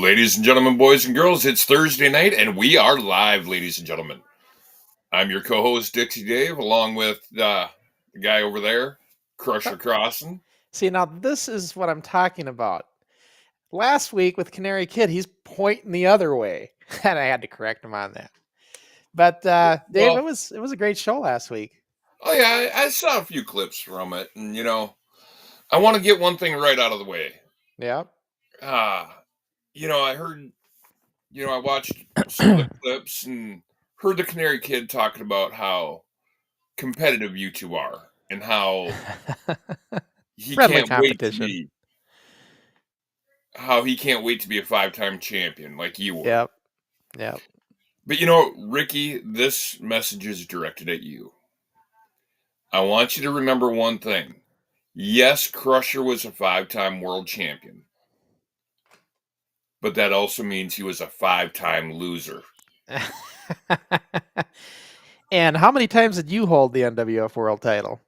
Ladies and gentlemen, boys and girls, it's Thursday night, and we are live, ladies and gentlemen. I'm your co-host, Dixie Dave, along with the guy over there, Crusher Crossen. See, now this is what I'm talking about. Last week with Canary Kid, he's pointing the other way, and I had to correct him on that. But Dave, it was a great show last week. Oh yeah, I saw a few clips from it, and I want to get one thing right out of the way. Yeah. I heard, I watched some of the clips and heard the Canary Kid talking about how competitive you two are and how he Friendly can't wait to competition. be. How he can't wait to be a 5-time champion like you were. Yep. But Ricky, this message is directed at you. I want you to remember one thing. Yes, Crusher was a 5-time world champion. But that also means he was a 5-time loser. And how many times did you hold the NWF world title?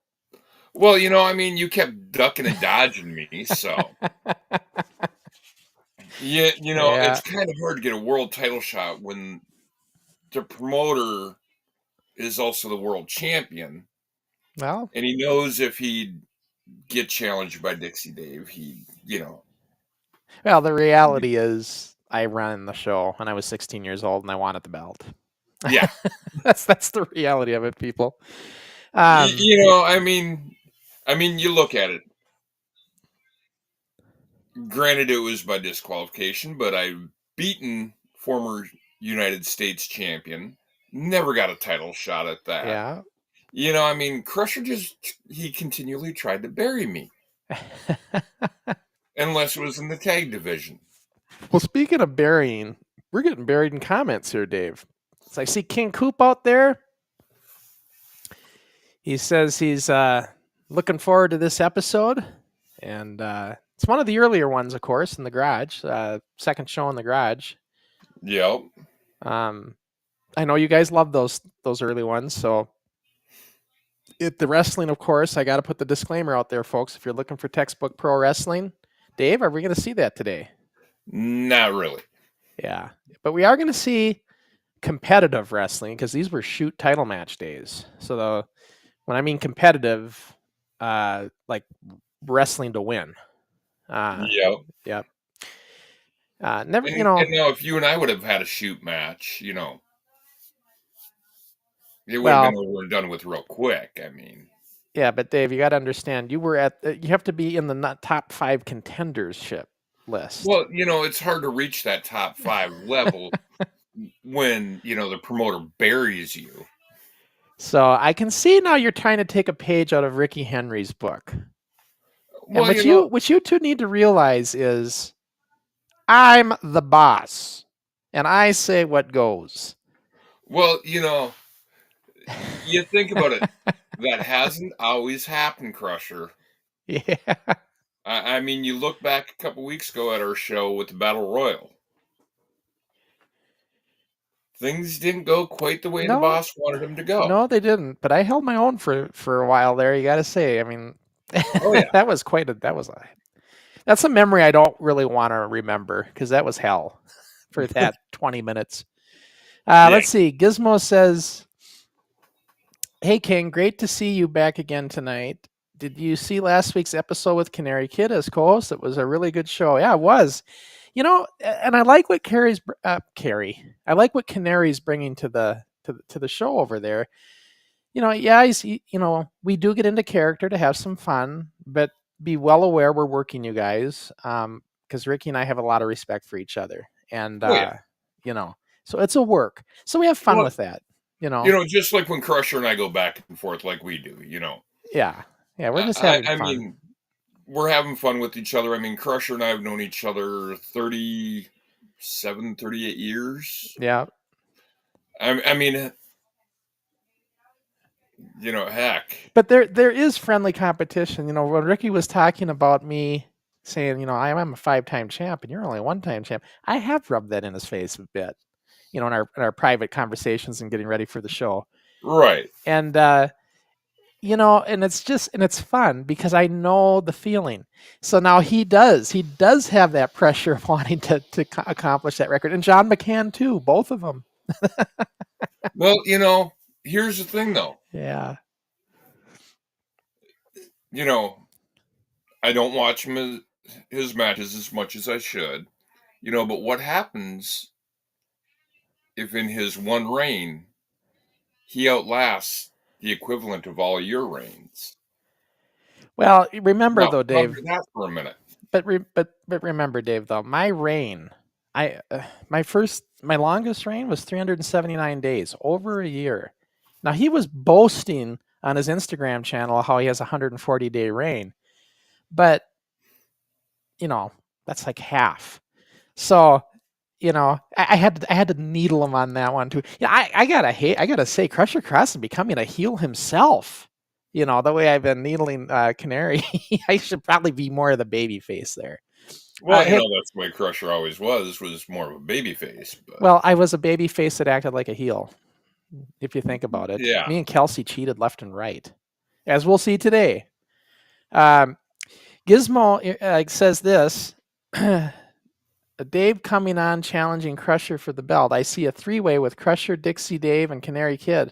Well, you kept ducking and dodging me, so. Yeah, it's kind of hard to get a world title shot when the promoter is also the world champion. Well, and he knows if he'd get challenged by Dixie Dave, Well, the reality is I ran the show when I was 16 years old and I wanted the belt. Yeah. that's the reality of it, people. You look at it. Granted, it was by disqualification, but I've beaten former United States champion. Never got a title shot at that. Yeah. Crusher he continually tried to bury me. Unless it was in the tag division. Well, speaking of burying, we're getting buried in comments here, Dave. So I see King Coop out there. He says he's looking forward to this episode. And it's one of the earlier ones, of course, in the garage. Second show in the garage. Yep. I know you guys love those early ones. So the wrestling, of course, I got to put the disclaimer out there, folks. If you're looking for textbook pro wrestling, Dave, are we going to see that today? Not really. Yeah. But we are going to see competitive wrestling because these were shoot title match days. So when I mean competitive, like wrestling to win. Yep. Never, and now if you and I would have had a shoot match, it would have been over and done with real quick. Yeah, but Dave, you got to understand, you have to be in the top 5 contendership list. Well, it's hard to reach that top 5 level when the promoter buries you. So I can see now you're trying to take a page out of Ricky Henry's book. Well, and what you two need to realize is I'm the boss and I say what goes. Well, you think about it. That hasn't always happened, Crusher. Yeah. You look back a couple weeks ago at our show with the Battle Royal. Things didn't go quite the way the boss wanted them to go. No, they didn't. But I held my own for a while there. You got to say, oh yeah, that's a memory I don't really want to remember because that was hell for that 20 minutes. Let's see. Gizmo says, "Hey King, great to see you back again tonight. Did you see last week's episode with Canary Kid as co-host? It was a really good show. Yeah, it was. And I like what I like what Canary's bringing to the show over there. We do get into character to have some fun, but be well aware we're working you guys, because Ricky and I have a lot of respect for each other, and so it's a work. So we have fun with that. Just like when Crusher and I go back and forth like we do. Yeah, we're just having fun. We're having fun with each other. Crusher and I have known each other 37, 38 years. Yeah. Heck. But there is friendly competition. When Ricky was talking about me saying, I'm a 5-time champ and you're only a 1-time champ, I have rubbed that in his face a bit, in our private conversations and getting ready for the show. Right. And you know, and it's fun because I know the feeling. So now he does have that pressure of wanting to accomplish that record, and John McCann too, both of them. Well, you know, here's the thing though. Yeah. You know, I don't watch his matches as much as I should. You know, but what happens if in his one reign he outlasts the equivalent of all your reigns? Well, remember Now, though, Dave. ponder that for a minute. But remember, Dave. Though my reign, my longest reign was 379 days, over a year. Now he was boasting on his Instagram channel how he has a 140-day reign, but you know that's like half. So you know I had to needle him on that one too. Yeah, I gotta say, Crusher Crossen becoming a heel himself. You know, the way I've been needling Canary, I should probably be more of the baby face there. Well, you know, that's the way Crusher always was more of a baby face. But... Well, I was a baby face that acted like a heel, if you think about it. Yeah. Me and Kelsey cheated left and right, as we'll see today. Gizmo says this, Dave coming on challenging Crusher for the belt. I see a three-way with Crusher, Dixie, Dave, and Canary Kid.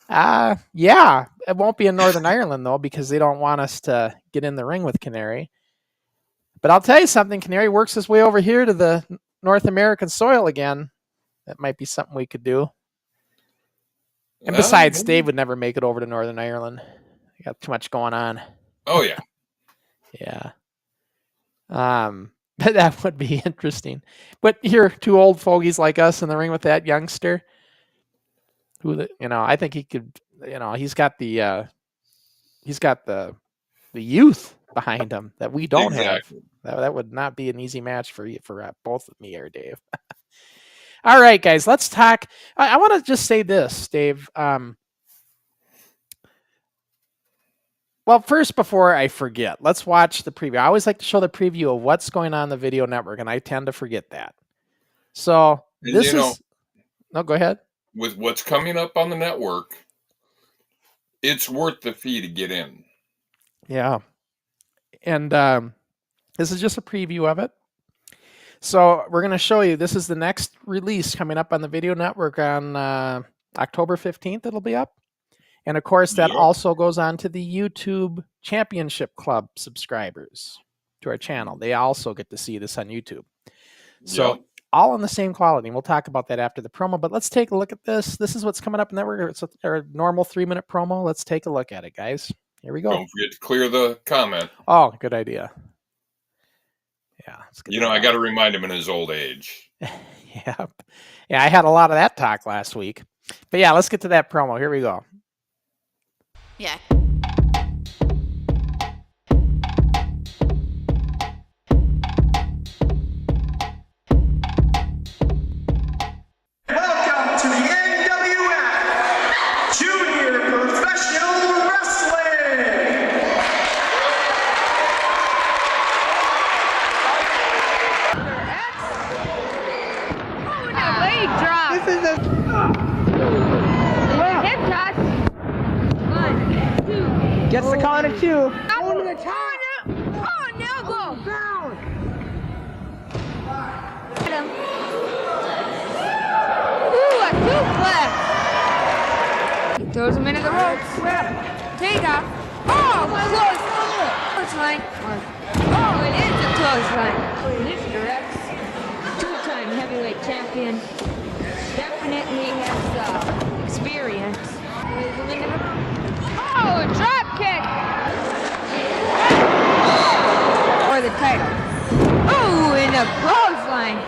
Yeah, it won't be in Northern Ireland, though, because they don't want us to get in the ring with Canary. But I'll tell you something, Canary works his way over here to the North American soil again. That might be something we could do. And besides, Dave would never make it over to Northern Ireland. They got too much going on. Oh, yeah. Yeah. But that would be interesting. But here, two old fogies like us in the ring with that youngster, who, you know, I think he could, you know, he's got the youth behind him that we don't have. That would not be an easy match for both of me or Dave. All right, guys, let's talk. I want to just say this, Dave. Well, first, before I forget, let's watch the preview. I always like to show the preview of what's going on the Video Network, and I tend to forget that. So this is... No, go ahead. With what's coming up on the network, it's worth the fee to get in. Yeah. And this is just a preview of it. So we're going to show you, this is the next release coming up on the Video Network on October 15th. It'll be up. And of course, that also goes on to the YouTube Championship Club subscribers to our channel. They also get to see this on YouTube. So all in the same quality. And we'll talk about that after the promo. But let's take a look at this. This is what's coming up in the network. It's our normal 3-minute promo. Let's take a look at it, guys. Here we go. Don't forget to clear the comment. Oh, good idea. Yeah. You know, I got to remind him in his old age. Yeah, I had a lot of that talk last week. But yeah, let's get to that promo. Here we go. Yeah. Welcome to the NWF Junior Professional Wrestling. Oh, no, leg drop. This is a hip toss. 1, 2. Gets the count of 2. Over the top. Oh, now go. Down. Ooh, a suplex. He throws him into the ropes. Takeoff. Oh, close line. Oh, it is a close line. This directs two-time heavyweight champion. Definitely has experience. Oh, a drop kick. For the title. Oh, and a clothesline.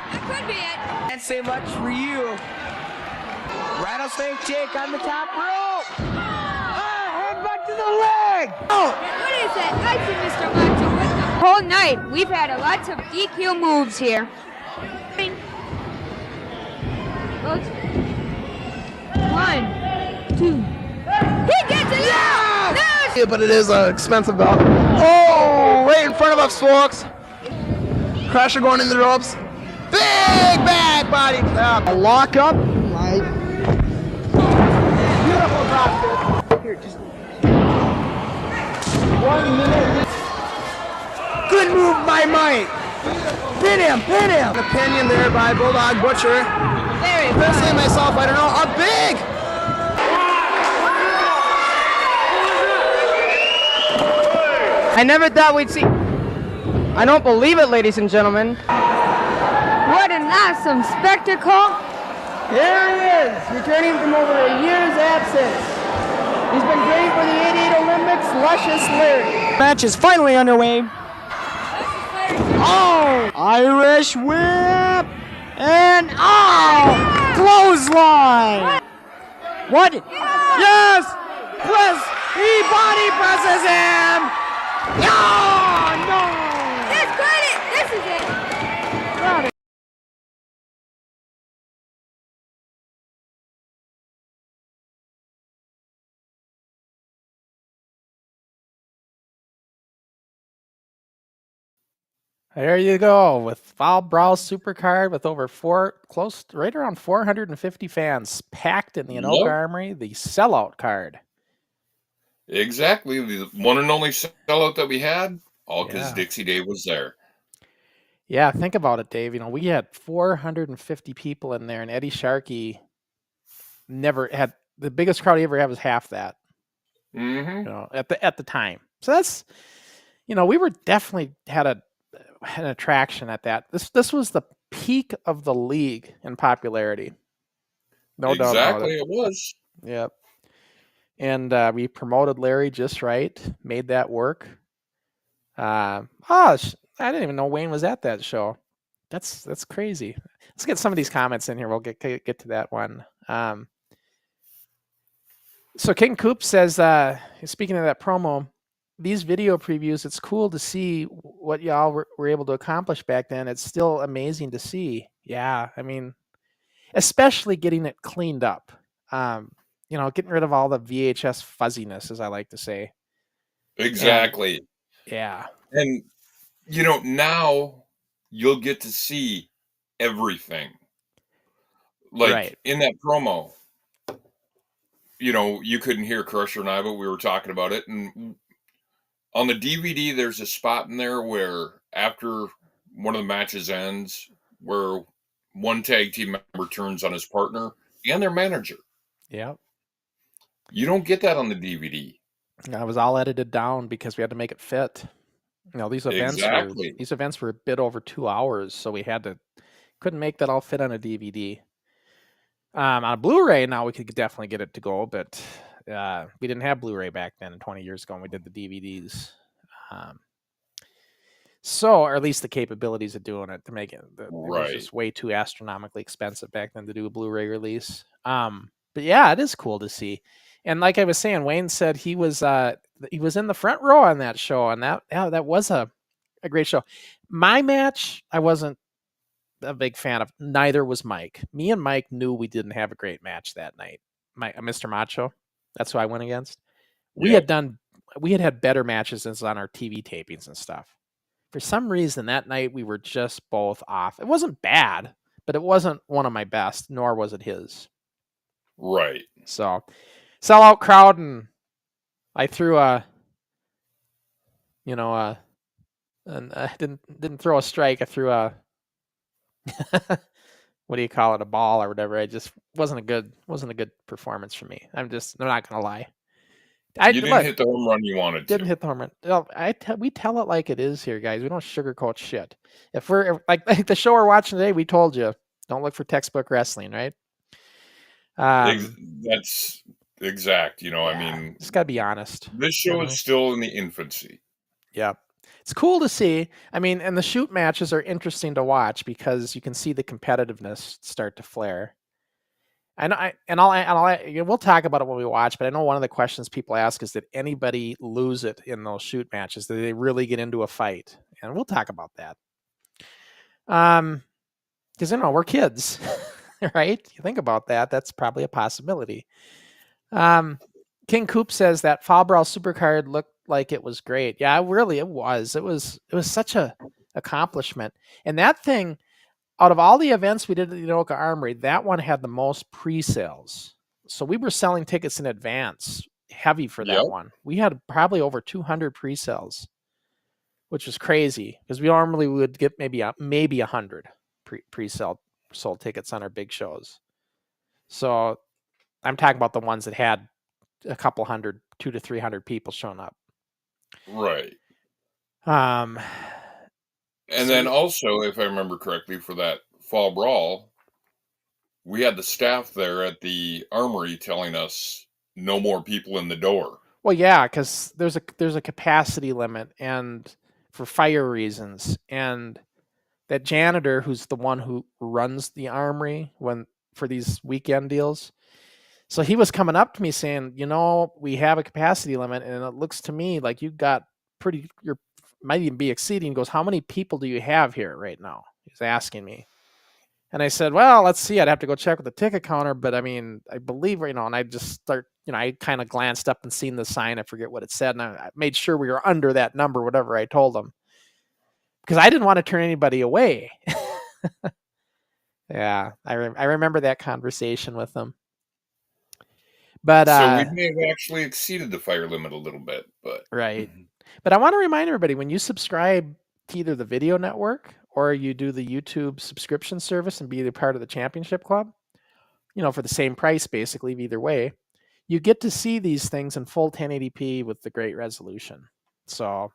That could be it. Can't say much for you. Rattlesnake Jake on the top rope. Headbutt to the leg. Oh. What is that? I see Mr. Macho with the whole night. We've had lots of DQ moves here. One, two. He gets it out! Yeah, but it is an expensive belt. Oh, right in front of us, folks. Crusher going in the ropes. Big back body clap. A lock up. Right. Beautiful drop. Here, just 1 minute. Good move by Mike. Pin him, pin him. The pinion there by Bulldog Butcher. Very Personally, myself, I don't know. A big. I never thought we'd see. I don't believe it, ladies and gentlemen. What an awesome spectacle. Here he is, returning from over a year's absence. He's been training for the 88 Olympics, Luscious Larry. Match is finally underway. Oh, Irish whip. And clothesline. What? Yes. Press. He body presses him. No. That's good. This is it. There you go, with Foul Brawl Supercard with over right around 450 fans packed in the Anoka Armory, the sellout card. Exactly. The one and only sellout that we had, all because Dixie Dave was there. Yeah, think about it, Dave. We had 450 people in there, and Eddie Sharkey never had the biggest crowd he ever had was half that. Mm-hmm. At the time. So that's, we were definitely had an attraction at that. This was the peak of the league in popularity. No doubt about it. Exactly, it was. Yep. And we promoted Larry just right, made that work. I didn't even know Wayne was at that show. That's crazy. Let's get some of these comments in here. We'll get to that one. So King Coop says, speaking of that promo, these video previews, it's cool to see what y'all were able to accomplish back then. It's still amazing to see. Yeah, I mean, especially getting it cleaned up. Getting rid of all the VHS fuzziness, as I like to say. Exactly. Yeah. And, now you'll get to see everything. Like, in that promo, you couldn't hear Crusher and I, but we were talking about it. And on the DVD, there's a spot in there where after one of the matches ends, where one tag team member turns on his partner and their manager. Yeah. You don't get that on the DVD. It was all edited down because we had to make it fit. These events were a bit over 2 hours, so we couldn't make that all fit on a DVD. On a Blu-ray now we could definitely get it to go, but we didn't have Blu-ray back then 20 years ago when we did the DVDs. Or at least the capabilities of doing it to make it. It was just way too astronomically expensive back then to do a Blu-ray release. But yeah, it is cool to see. And like I was saying, Wayne said he was in the front row on that show, and that was a great show. My match, I wasn't a big fan of. Neither was Mike. Me and Mike knew we didn't have a great match that night. Mr. Macho, that's who I went against. We had better matches than on our TV tapings and stuff. For some reason that night we were just both off. It wasn't bad, but it wasn't one of my best, nor was it his. Right. So, sellout crowd, and I threw and I didn't throw a strike. I threw a what do you call it, a ball or whatever. It just wasn't a good performance for me. I'm not gonna lie. You didn't hit the home run you wanted to. Didn't hit the home run. We tell it like it is here, guys. We don't sugarcoat shit. If we're like the show we're watching today, we told you don't look for textbook wrestling, right? That's exact. I mean, just gotta be honest. This show is still in the infancy. Yeah. It's cool to see. I mean, and the shoot matches are interesting to watch because you can see the competitiveness start to flare. We'll talk about it when we watch, but I know one of the questions people ask is, did anybody lose it in those shoot matches? Did they really get into a fight? And we'll talk about that. Because we're kids, right? You think about that, that's probably a possibility. King Coop says that Foul Brawl Supercard looked like it was great. Yeah, really, it was. It was such a accomplishment. And that thing, out of all the events we did at the Anoka Armory, that one had the most pre-sales. So we were selling tickets in advance, heavy for that one. We had probably over 200 pre-sales, which was crazy because we normally would get maybe 100 sold tickets on our big shows. So I'm talking about the ones that had a couple hundred, 200 to 300 people showing up. Right. And then also, if I remember correctly, for that fall brawl, we had the staff there at the armory telling us no more people in the door. Well, yeah, because there's a capacity limit, and for fire reasons, and that janitor who's the one who runs the armory for these weekend deals. So he was coming up to me saying, we have a capacity limit, and it looks to me like you got you might even be exceeding. He goes, how many people do you have here right now? He's asking me. And I said, well, let's see. I'd have to go check with the ticket counter, but I mean, I believe, and I just start, I kind of glanced up and seen the sign. I forget what it said. And I made sure we were under that number, whatever I told them, because I didn't want to turn anybody away. Yeah. I remember that conversation with them. But so we may have actually exceeded the fire limit a little bit, but right. But I want to remind everybody, when you subscribe to either the Video Network or you do the YouTube subscription service and be a part of the championship club, for the same price, basically, either way, you get to see these things in full 1080p with the great resolution. So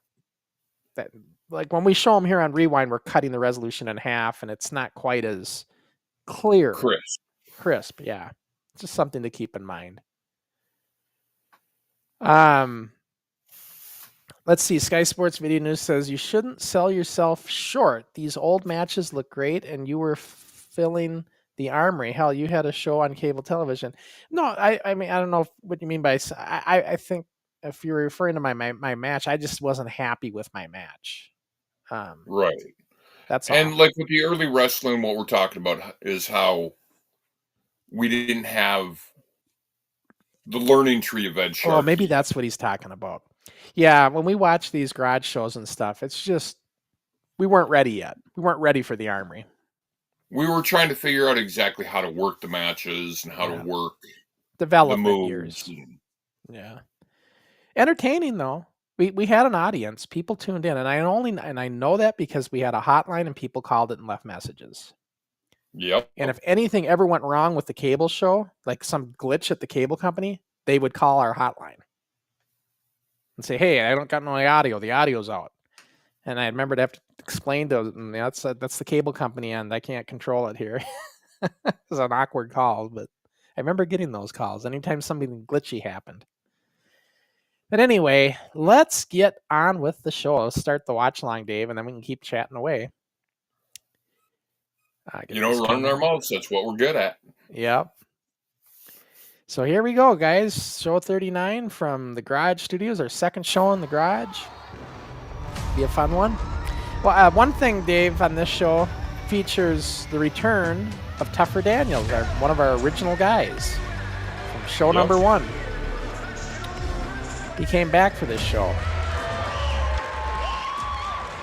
that, like, when we show them here on Rewind, we're cutting the resolution in half, and it's not quite as clear. Crisp, yeah. It's just something to keep in mind. Let's see. Sky Sports Video News says you shouldn't sell yourself short. These old matches look great, and you were filling the armory. Hell, you had a show on cable television. No, I mean, I don't know what you mean by. I think if you're referring to my match, I just wasn't happy with my match. Right. That's all. And like with the early wrestling, what we're talking about is how we didn't have the learning tree of Ed Sharkey. Oh, maybe that's what he's talking about. Yeah, when we watch these garage shows and stuff, it's just we weren't ready yet. We weren't ready for the armory. We were trying to figure out exactly how to work the matches and how to work development the moves. Years. Yeah, entertaining though. We had an audience. People tuned in, and I know that because we had a hotline and people called it and left messages. Yep. And if anything ever went wrong with the cable show, like some glitch at the cable company, they would call our hotline and say, "Hey, I don't got no audio. The audio's out." And I remember to have to explain to them, that's the cable company, and I can't control it here. It was an awkward call, but I remember getting those calls anytime something glitchy happened. But anyway, let's get on with the show. Let's start the watch along, Dave, and then we can keep chatting away. Running our mouths, that's what we're good at. Yep. So here we go, guys. Show 39 from the Garage Studios, our second show in the garage. Be a fun one. Well, one thing, Dave, on this show features the return of Tougher Daniels, one of our original guys from show number 1. He came back for this show.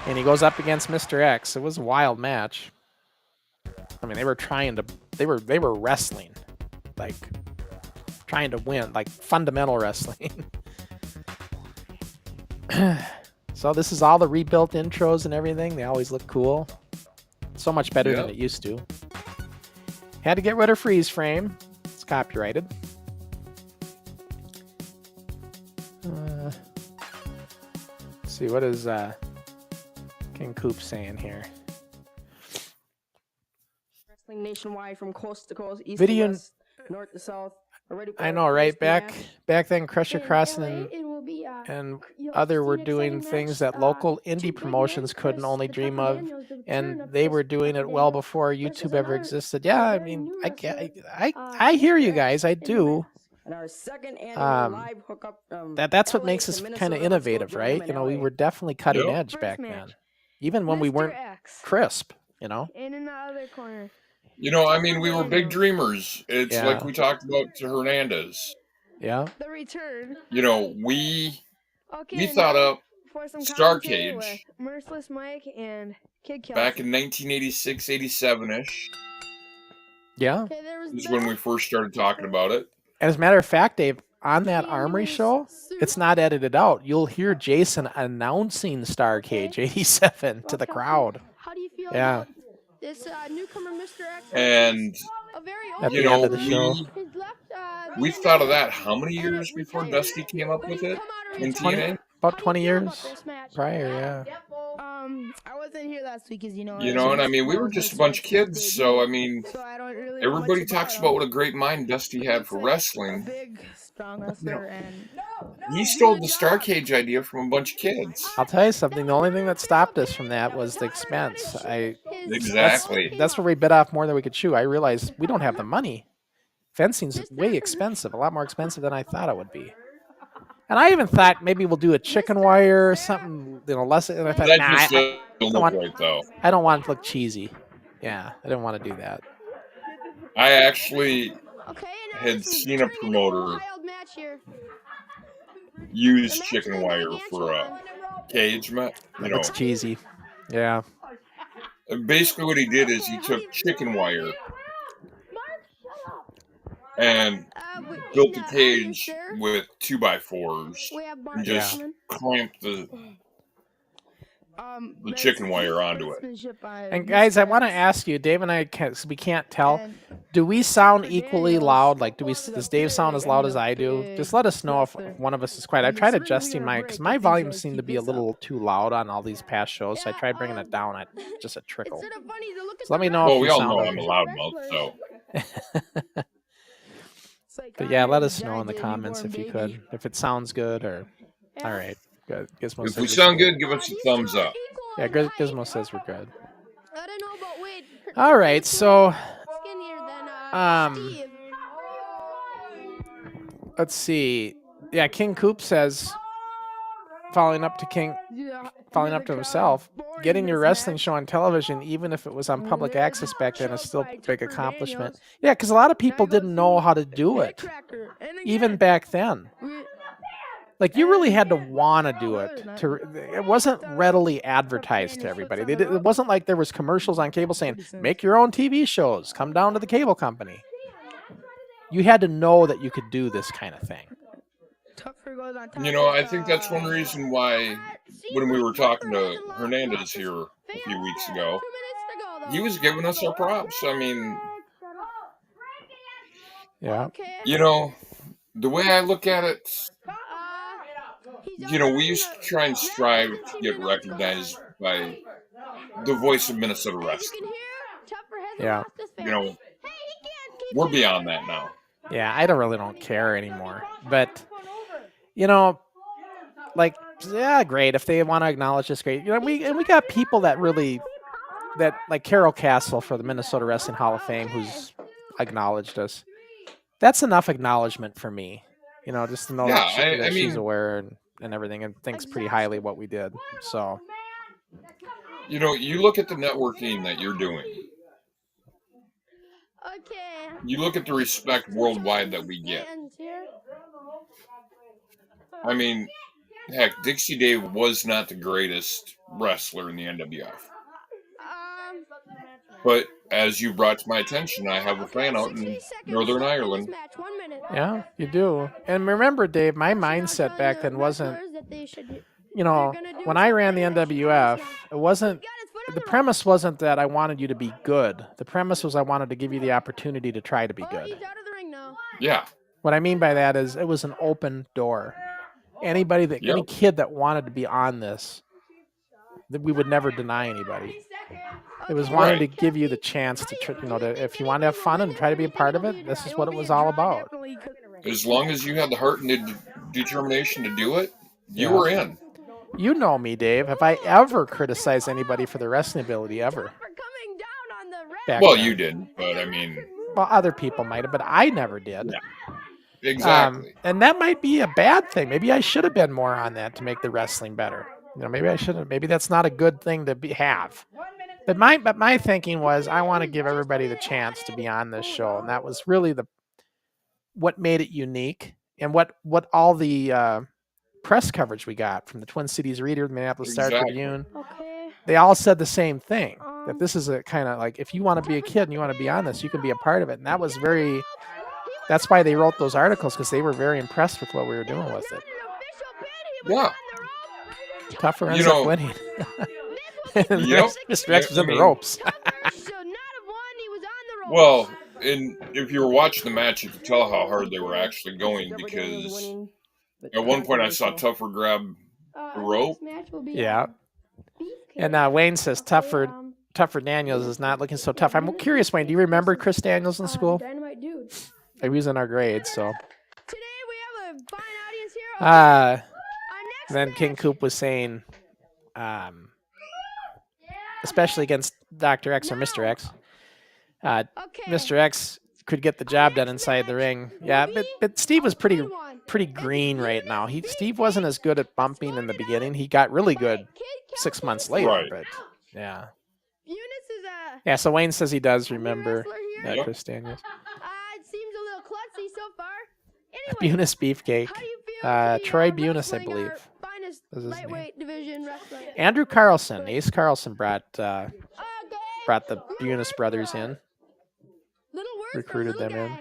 And he goes up against Mr. X. It was a wild match. I mean, they were wrestling, like trying to win, like fundamental wrestling. So this is all the rebuilt intros and everything. They always look cool. So much better than it used to. Had to get rid of freeze frame. It's copyrighted. Let's see, what is King Coop saying here? Wrestling nationwide from coast to coast, east Video, to west, north to south. I know, right? Back then, Crusher Crossen and other were doing things that local indie promotions couldn't only dream of, and they were doing it well before YouTube ever existed. Yeah, I mean, I hear you guys. I do. That's what makes us kind of innovative, right? We were definitely cutting edge back then, even when we weren't crisp. And in the other corner. I mean, we were big dreamers. It's like we talked about to Hernandez. Yeah. The return. We thought up for some Starcade. with Merciless Mike and Kid Kelsey. Back in 1986, 87-ish. Yeah. Okay, there was Is when we first started talking about it. As a matter of fact, Dave, on that Armory show, it's not edited out. You'll hear Jason announcing Starcade 87 to the crowd. How do you feel Yeah. about this newcomer, Mr. X? And, A very At you the end know, of the show. we thought of that how many years before Dusty came up with it in TNA? About 20 years prior, yeah. I wasn't here last week, as you know. You know, and I mean, we were just a bunch of kids, so I mean, everybody talks about what a great mind Dusty had for wrestling. Big, strong wrestler, and He stole the Starcade idea from a bunch of kids. I'll tell you something. The only thing that stopped us from that was the expense. Exactly. That's where we bit off more than we could chew. I realized we don't have the money. Fencing's way expensive, a lot more expensive than I thought it would be. And I even thought maybe we'll do a chicken wire or something, less. And I thought, That nah, just doesn't look right, though. I don't want it to look cheesy. Yeah, I didn't want to do that. I actually had seen a promoter use chicken wire for a cage match. It looks cheesy. Yeah. Basically, what he did is he took chicken wire and built a cage with 2x4s and just clamped the chicken wire onto it. And guys, I want to ask you, Dave and I, we can't tell. Do we sound equally loud? Like, does Dave sound as loud as I do? Just let us know if one of us is quiet. I tried adjusting because my volume seemed to be a little too loud on all these past shows, so I tried bringing it down at just a trickle. So let me know. Well, if we you all sound know okay. I'm a loudmouth, so. But yeah, let us know in the comments if you could, if it sounds good or. All right, good. Gizmo If says we we're sound good. good, give us a thumbs up. Yeah, Gizmo says we're good. All right, so let's see. Yeah, King Coop says, following up to himself, getting your wrestling show on television, even if it was on public access back then, is still a big accomplishment. Yeah, because a lot of people didn't know how to do it, even back then. Like, you really had to want to do it. It wasn't readily advertised to everybody. It wasn't like there was commercials on cable saying, make your own TV shows, come down to the cable company. You had to know that you could do this kind of thing. You know, I think that's one reason why when we were talking to Hernandez here a few weeks ago, he was giving us our props. I mean, yeah. You know, the way I look at it, you know, we used to try and strive to get recognized by the voice of Minnesota wrestling. Yeah. You know, we're beyond that now. Yeah, I don't care anymore. But, you know, like, yeah, great. If they want to acknowledge this, great. You know, we got people that like Carol Castle for the Minnesota Wrestling Hall of Fame, who's acknowledged us. That's enough acknowledgement for me. You know, just to know that she's aware and everything, and thinks pretty highly of what we did. So, you know, you look at the networking that you're doing. You look at the respect worldwide that we get. I mean, heck, Dixie Dave was not the greatest wrestler in the NWF. But as you brought to my attention, I have a fan out in Northern Ireland. Yeah, you do. And remember, Dave, my mindset back then wasn't, you know, when I ran the NWF, the premise wasn't that I wanted you to be good. The premise was I wanted to give you the opportunity to try to be good. Yeah. What I mean by that is it was an open door. Any kid that wanted to be on this, that we would never deny anybody. It was wanting to give you the chance to, if you want to have fun and try to be a part of it, this is what it was all about. As long as you had the heart and the determination to do it, you were in. You know me, Dave. Have I ever criticized anybody for their wrestling ability, ever? Well, you didn't, but I mean... Well, other people might have, but I never did. Yeah. Exactly. And that might be a bad thing. Maybe I should have been more on that to make the wrestling better. You know, maybe I shouldn't. Maybe that's not a good thing to have. But my thinking was I want to give everybody the chance to be on this show, and that was really what made it unique, and what all the press coverage we got from the Twin Cities Reader, the Minneapolis Star Exactly. Tribune. Okay. They all said the same thing, that this is a kind of like, if you want to be a kid and you want to be on this, you can be a part of it. And that was very, that's why they wrote those articles, because they were very impressed with what we were doing with it. Yeah. Tougher You ends know- up winning. And Yep. Mr. X was I in the mean- ropes. Should not have won. He was on the ropes. Well, and if you were watching the match, you could tell how hard they were actually going, because at one point I saw Tougher grab the rope. Next match will be, Yeah. Beefcake. And Wayne says Okay, Tougher Daniels is not looking so tough. I'm curious, Wayne, do you remember Chris Daniels in school? Dynamite dude. He was in our grades, so. Today we have a fine audience here. Uh, Our next then match, King Coop was saying, especially against Dr. X or Mr. X, okay. Mr. X could get the job done inside the ring. Yeah, but Steve was pretty green right now. Steve wasn't as good at bumping in the beginning. He got really good 6 months later, Right. but yeah. Bunes is a Yeah, so Wayne says he does remember wrestler here. that Yep. Chris Daniels. It seems a little klutzy so far. Anyway, Bunes Beefcake. how do you feel to be, Troy Bunes, I wrestling believe. our finest was his name. lightweight division wrestler? Andrew Carlson, Ace Carlson brought Okay. the Bunes brothers in. Little word recruited from little them in. guy.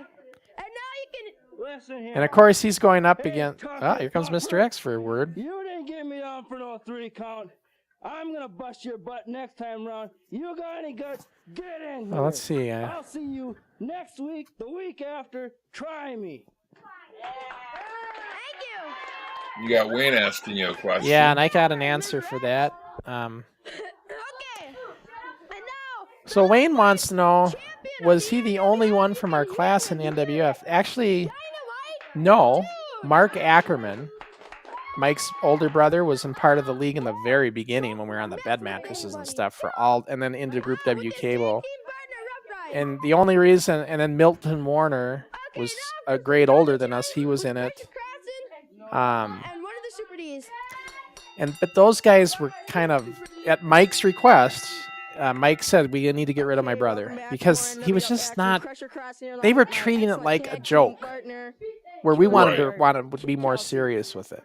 And now you can. Listen here. And of course, he's going up against. Ah, here comes Mr. X for a word. You didn't get me down for no 3 count. I'm gonna bust your butt next time round. You got any guts? Get in here. Well, let's see. I'll see you next week, the week after. Try me. Thank you. You got Wayne asking you a question. Yeah, and I got an answer for that. Okay. And now. So Wayne wants to know, was he the only one from our class in the NWF? Actually, Dynamite. no. Mark Ackerman, Mike's older brother, was in part of the league in the very beginning when we were on the bed mattresses and stuff for all, and then into Group W Cable. Team partner, Rough Ride. And the only reason, and then Milton Warner was a grade older than us. He was in it. Crossen, Um, and one of the Super Ds. but those guys were kind of at Mike's request. Mike said we need to get rid of my brother because he was just not. They were treating it like a joke, where we wanted to be more serious with it.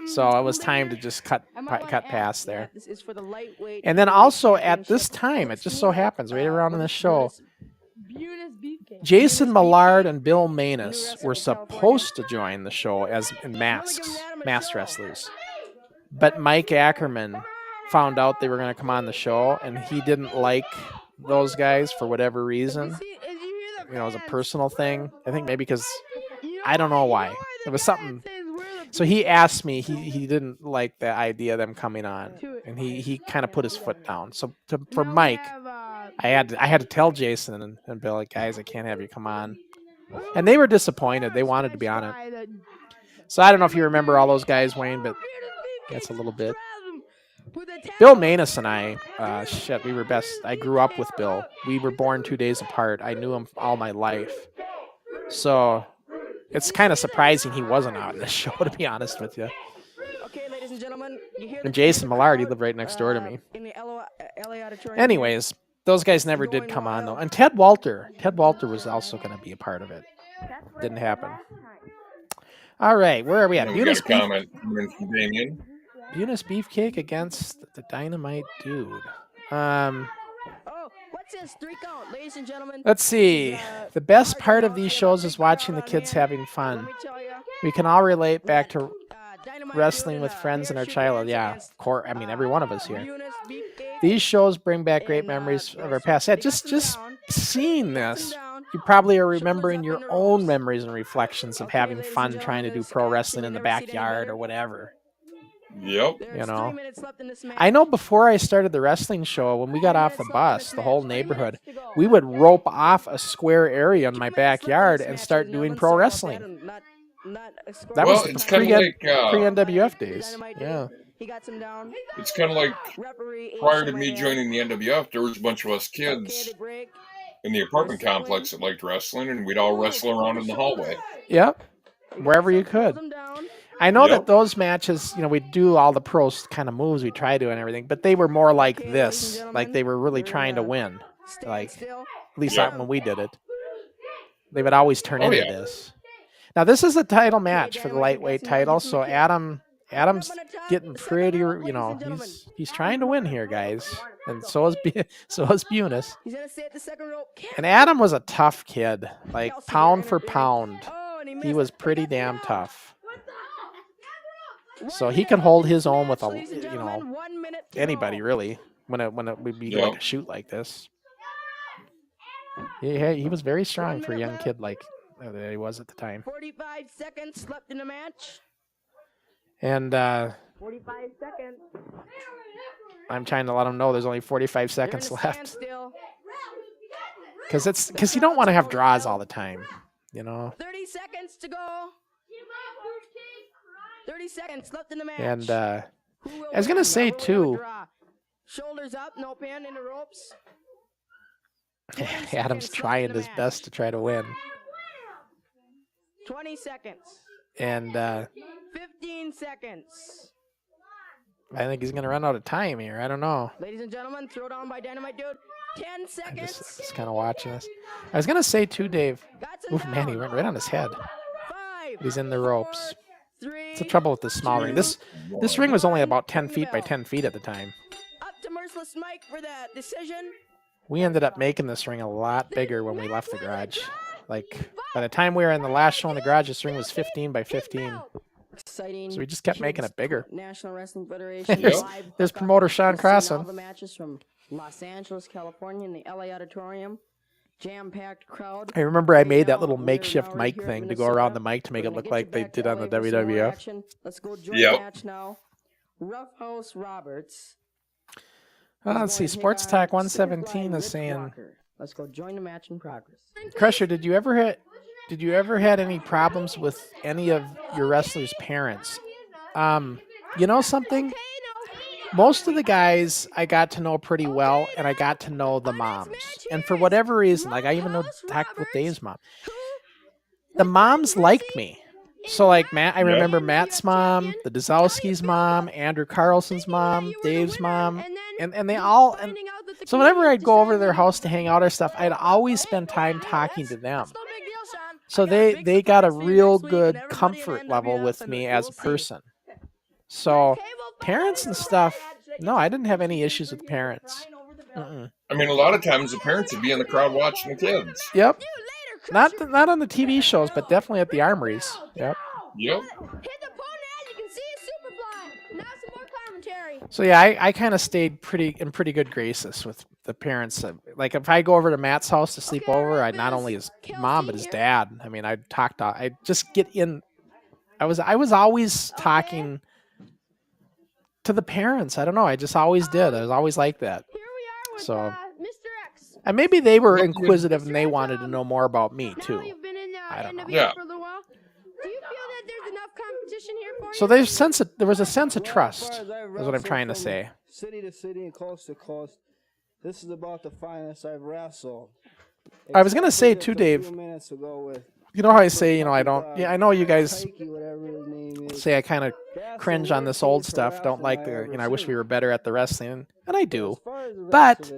So it was time to just cut past there. This is for the lightweight. And then also at this time, it just so happens right around in the show, Jason Millard and Bill Manus were supposed to join the show as in masked wrestlers, but Mike Ackerman found out they were going to come on the show, and he didn't like those guys for whatever reason. You know, it was a personal thing. I think maybe because I don't know why. It was something. So he asked me. He didn't like the idea of them coming on, and he kind of put his foot down. So for Mike, I had to tell Jason and Bill, like, guys, I can't have you come on. And they were disappointed. They wanted to be on it. So I don't know if you remember all those guys, Wayne, but that's a little bit. Bill Manus and I, we were best. I grew up with Bill. We were born 2 days apart. I knew him all my life. So it's kind of surprising he wasn't out in the show, to be honest with you. Okay, ladies and gentlemen, you hear And Jason Millard, he lived right next door to me. in the LA auditorium. Anyways, those guys never did come on, though. And Ted Walter was also going to be a part of it. Didn't happen. All right, where are we at? We got a comment from Damien. Bunes Beefcake against the Dynamite dude. Oh, what's this? 3 count, ladies and gentlemen. Let's see. The best part of these shows is watching the kids having fun. Let me tell you, We can all relate back to Dynamite wrestling dude with and, friends in our airship childhood. dance Yeah, against, of course. I mean, every one of us here. Bunes, Beefcake, These shows bring back great and, memories of our yes, past. Yeah, they got just them down. seeing They got this, them down. you probably are Shoulders remembering up your in the own ropes. memories and reflections of Okay, having ladies and fun trying to do gentlemen, pro this wrestling in the action, you've never seen any backyard better. or whatever. Yep. There's know. 3 minutes left in this match. I know before I started the wrestling show, when we got off the bus, the whole neighborhood, we would rope off a square area in my backyard and start doing pro wrestling. That Well, was it's pre kind of like NWF days. Yeah. He got some down. it's kind of like Referee prior to Asian me man. joining the NWF, there was a bunch of us Okay, kids they break. in the apartment complex that liked wrestling, and we'd all wrestle around in the hallway. Yep. Wherever you could. Them down. I know Yep. that those matches, we do all the pro kind of moves we try to and everything, but they were more like Okay, ladies and this. gentlemen, Like they were really we're, trying to win. Stand Like, still. at least Yeah. not when we did it. They would always turn Oh, into yeah. this. Now this is a title match for the lightweight title, so Adam's getting pretty, you know, he's trying to win here, guys, and so is Bunes. He's gonna stay at the second rope. And Adam was a tough kid, like pound for pound. He was pretty damn tough. So he can hold his own with anybody really when it would be like a shoot like this. He was very strong for a young kid like he was at the time. 45 seconds left in the match. And 45 seconds. I'm trying to let him know there's only 45 seconds left. Because you don't want to have draws all the time, you know. 30 seconds to go. 30 seconds left in the match. And I was gonna say too. Shoulders up, no pin in the ropes. Adam's trying his best to try to win. 20 seconds. And 15 seconds. I think he's gonna run out of time here. I don't know. Ladies and gentlemen, throw down by Dynamite Dude. 10 seconds. Just kind of watching this. I was gonna say too, Dave. Oof, man, he went right on his head. 5, He's in the ropes. 3, It's the trouble with this small ring. This ring was only about 10 feet by 10 feet at the time. up to Merciless Mike for the decision. We ended up making this ring a lot bigger when we left the garage. Like, by the time we were in the last show in the garage, this ring was 15 by 15. Exciting. So we just kept making it bigger. National Wrestling Federation. There's promoter Sean Crossen. All the matches from Los Angeles, California, in the LA Auditorium. Jam-packed crowd. I remember I made that little makeshift mic thing to go around the mic to make it look like they did on the WWF. Let's go join the match now. Rough House Roberts. Let's see. Sports Talk 117 is saying. Let's go join the match in progress. Crusher, did you ever had any problems with any of your wrestlers' parents? You know something? Most of the guys I got to know pretty well, and I got to know the moms. And for whatever reason, like I even talked with Dave's mom. The moms liked me. So like Matt, I remember Matt's mom, the Dazowski's mom, Andrew Carlson's mom, Dave's mom, and they all. And so whenever I'd go over to their house to hang out or stuff, I'd always spend time talking to them. So they got a real good comfort level with me as a person. So parents and stuff, no, I didn't have any issues with parents. I mean, a lot of times the parents would be in the crowd watching the kids. Yep. Not on the TV shows, but definitely at the armories. Yep. Hit the opponent as you can see a Superfly. Now some more commentary. So yeah, I kind of stayed in pretty good graces with the parents. Like if I go over to Matt's house to sleep over, I'd not only his mom but his dad. I mean, I'd just get in. I was always talking to the parents. I don't know. I just always did. I was always like that. Here we are with So, Mr. X. and maybe they were inquisitive and they wanted to know more about me Now too. you've been in I don't know. NWF Yeah. for a little while. Do you feel that there's enough competition here for you? So there was a sense of trust. Is what I'm trying to say. City to city and coast to coast. This is about the finest I've wrestled. I was gonna say too, Dave. You know how I say, you know, I don't. Yeah, I know you guys say I kind of cringe on this old stuff. Don't like the, you know, I wish we were better at the wrestling, and I do. But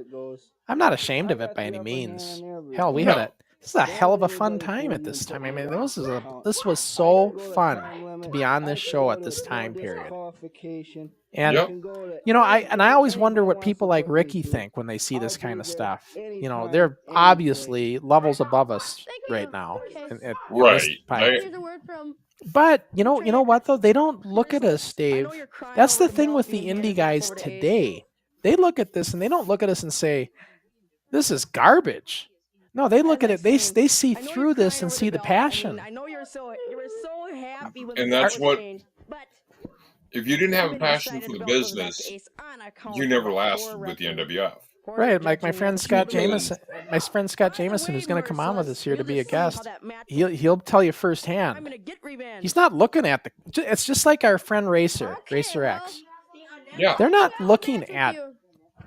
I'm not ashamed of it by any means. Hell, we had this is a hell of a fun time at this time. I mean, this was so fun to be on this show at this time period. And you know, I always wonder what people like Ricky think when they see this kind of stuff. You know, they're obviously levels above us right now. Right. But you know what though? They don't look at us, Dave. That's the thing with the indie guys today. They look at this and they don't look at us and say, "This is garbage." No, they look at it. They see through this and see the passion. I know you were so happy with And that's what. If you didn't have a passion for the business, you never lasted with the NWF. Right, like my friend Scott Jameson, who's going to come on with us here to be a guest. He'll tell you firsthand. He's not looking at it's just like our friend Racer X. Yeah. They're not looking at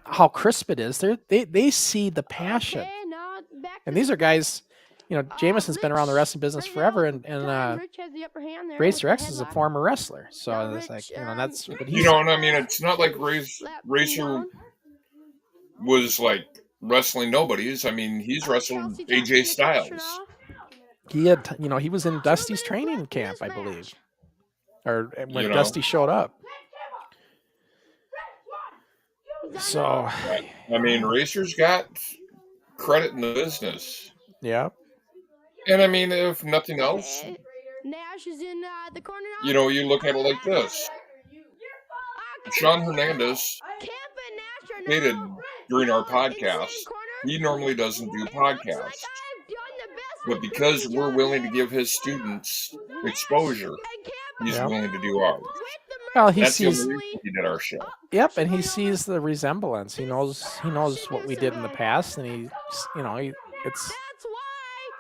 how crisp it is. They see the passion. And these are guys, you know, Jameson's been around the wrestling business forever, and Racer X is a former wrestler. So it's like, you know, that's what he's... You know, and I mean, it's not like Racer was like wrestling nobodies. I mean, he's wrestled AJ Styles. he had, he was in Dusty's training camp, I believe, or when You know. Dusty showed up. So, I mean, racers got credit in the business. yeah. And I mean, if nothing else, Nash is in the corner. you look at it like this. Sean Hernandez stated during our podcast, he normally doesn't do podcasts. But because we're willing to give his students exposure, he's willing to do ours. Well, he That's sees. the only reason he did our show. Yep, and he sees the resemblance. He knows what we did in the past, and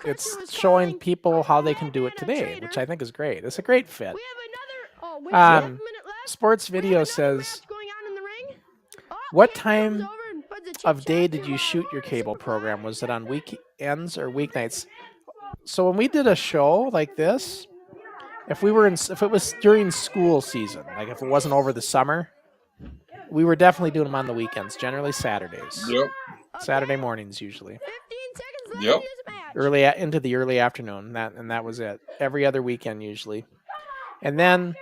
it's showing people how they can do it today, which I think is great. It's a great fit. Sports Video says, what time of day did you shoot your cable program? Was it on weekends or weeknights? So when we did a show like this, if it was during school season, like if it wasn't over the summer, we were definitely doing them on the weekends, generally Saturdays. Yep. Saturday mornings usually. Yep. Into the early afternoon. That was it. Every other weekend usually. And then,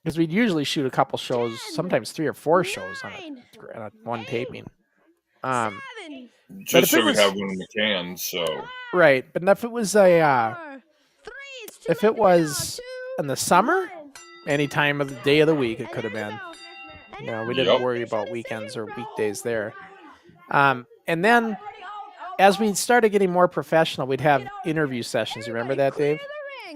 because we'd usually shoot a couple shows, sometimes 3 or 4 shows on one taping. Just so we have one in the can, so. Right, but if it was if it was in the summer, any time of the day of the week, it could have been. We didn't worry about weekends or weekdays there. And then, as we started getting more professional, we'd have interview sessions. You remember that, Dave?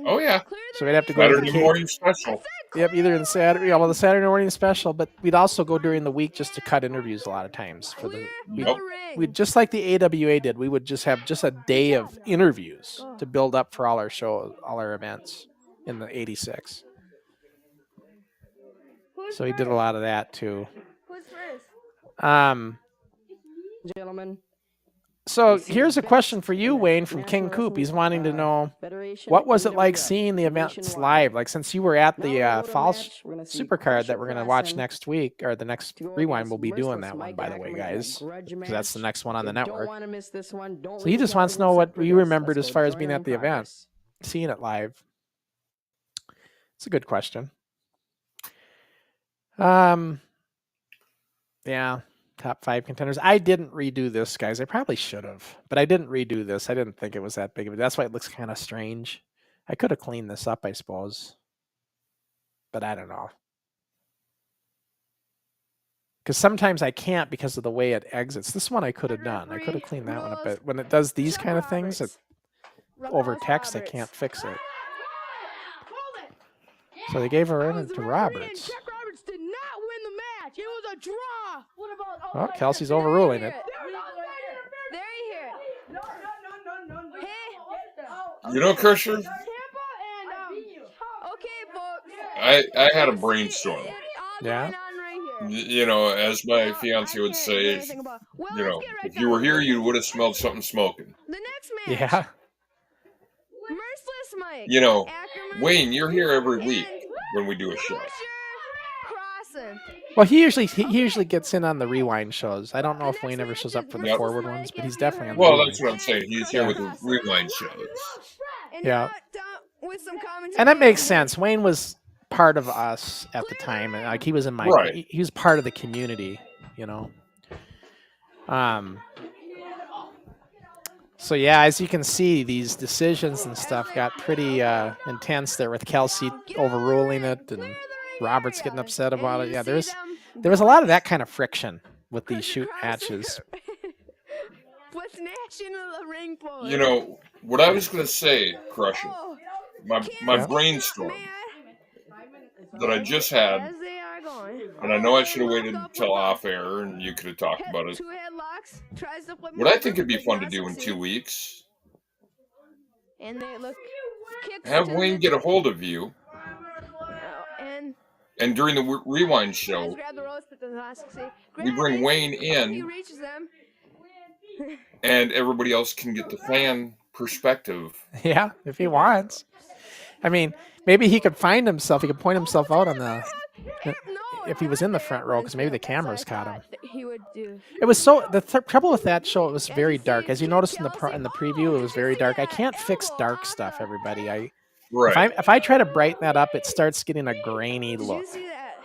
Oh yeah. So we'd have to go to the morning special. Yep, either in Saturday, the Saturday morning special, but we'd also go during the week just to cut interviews a lot of times we'd just like the AWA did. We would just have a day of interviews to build up for all our shows, all our events in the '86. So he did a lot of that too. Gentlemen. So here's a question for you, Wayne, from King Coop. He's wanting to know, what was it like seeing the events live? Like, since you were at the Falls Supercard that we're going to watch next week, or the next Rewind, we'll be doing that one, by the way, guys. Because that's the next one on the network. So he just wants to know what you remembered as far as being at the event, seeing it live. It's a good question. Yeah. Top 5 contenders. I didn't redo this, guys. I probably should have, but I didn't redo this. I didn't think it was that big of a. That's why it looks kind of strange. I could have cleaned this up, I suppose, but I don't know. Because sometimes I can't because of the way it exits. This one I could have done. I could have cleaned that one up, but when it does these kind of things, over text, I can't fix it. So they gave her in to Roberts. It was a draw. What about? Oh, Kelsey's overruling it. There you hear it. You know, Crusher, Okay, folks. I had a brainstorm. Yeah. As my fiance would say, if you were here, you would have smelled something smoking. The next match. Yeah. Merciless Mike. Wayne, you're here every week when we do a show. Crossen. Well, he usually gets in on the Rewind shows. I don't know if Wayne ever shows up for the forward ones, but he's definitely on the Rewind. That's what I'm saying. He's here with the Rewind shows. Yeah. And that makes sense. Wayne was part of us at the time, and like he was in my he was part of the community, So yeah, as you can see, these decisions and stuff got pretty intense there with Kelsey overruling it and Roberts getting upset about it. Yeah, there was a lot of that kind of friction with these shoot matches. What's national ring post? What I was going to say, Crusher, my brainstorm that I just had, and I know I should have waited until off air and you could have talked about it. What I think would be fun to do in 2 weeks, have Wayne get a hold of you. And during the Rewind show, we bring Wayne in, and everybody else can get the fan perspective. Yeah, if he wants. I mean, maybe he could find himself. He could point himself out on if he was in the front row, because maybe the cameras caught him. he would do. It was so the trouble with that show. It was very dark, as you noticed in the preview. It was very dark. I can't fix dark stuff, everybody. Right. If I try to brighten that up, it starts getting a grainy Did look. you see that?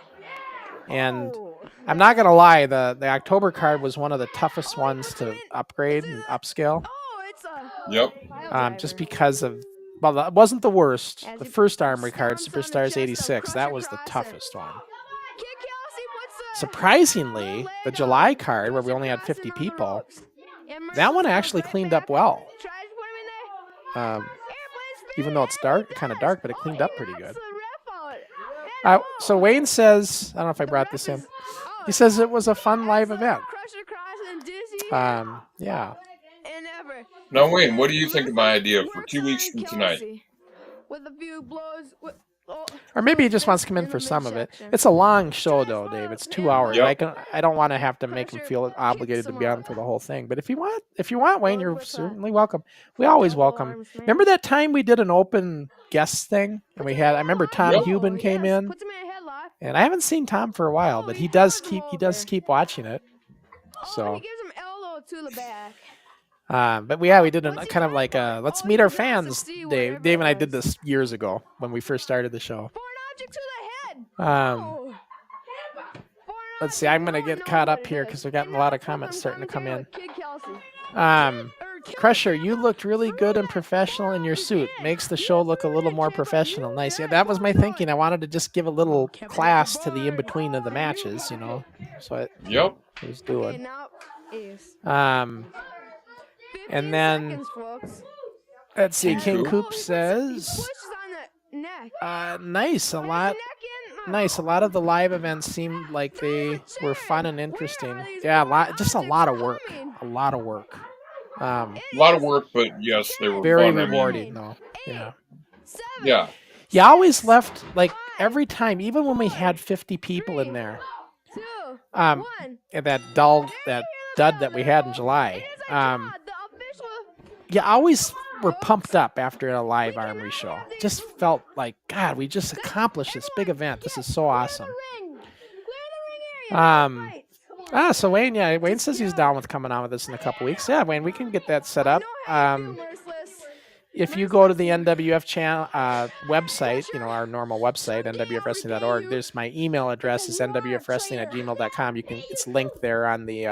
And Oh. I'm not gonna lie, the October card was one of the toughest ones to upgrade and upscale. Oh, it's a. Yep. Just because of, well, it wasn't the worst. The first Armory card, Superstars 86, that was the toughest one. Surprisingly, the July card, where we only had 50 people, that one actually cleaned up well. Even though it's dark, kind of dark, but it cleaned up pretty good. So Wayne says, I don't know if I brought this in. He says it was a fun live event. Yeah. Now, Wayne, what do you think of my idea for 2 weeks from tonight? With a few blows. Or maybe he just wants to come in for some of it. It's a long show, though, Dave. It's 2 hours. Yep. I don't want to have to make him feel obligated to be on for the whole thing. But if you want, Wayne, you're certainly welcome. We always welcome. Remember that time we did an open guest thing, and I remember Tom Hubin came in, and I haven't seen Tom for a while, but he does keep watching it. So. He gives him elbow to the back. But we did a kind of like let's meet our fans. Dave and I did this years ago when we first started the show. Let's see. I'm gonna get caught up here because we're getting a lot of comments starting to come in. Crusher, you looked really good and professional in your suit. Makes the show look a little more professional. Nice. Yeah, that was my thinking. I wanted to just give a little class to the in between of the matches, So I was doing. And then, let's see, King Coop says, nice, a lot of the live events seemed like they were fun and interesting. Yeah, a lot of work. A lot of work, but yes, they were very fun. rewarding, though. Yeah. Yeah. You always left, like, every time, even when we had 50 people in there, and that dud that we had in July, you always were pumped up after a live Armory show. Just felt like, God, we just accomplished this big event. This is so awesome. So Wayne says he's down with coming on with us in a couple weeks. Yeah, Wayne, we can get that set up. If you go to the NWF channel website, our normal website, nwfwrestling.org, there's my email address is nwfwrestling@gmail.com. It's linked there on the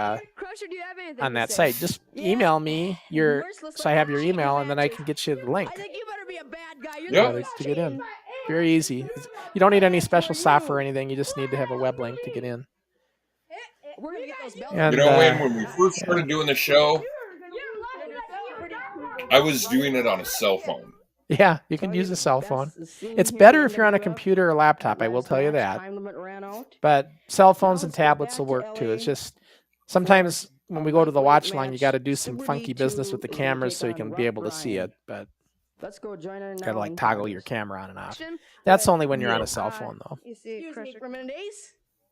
on that site. Just email me so I have your email, and then I can get you the link. To get in. Very easy. You don't need any special software or anything. You just need to have a web link to get in. And, Wayne, when we first started doing the show, I was doing it on a cell phone. Yeah, you can use a cell phone. It's better if you're on a computer or laptop, I will tell you that. But cell phones and tablets will work too. It's just sometimes when we go to the watch line, you got to do some funky business with the cameras so you can be able to see it. But got to toggle your camera on and off. That's only when you're on a cell phone, though.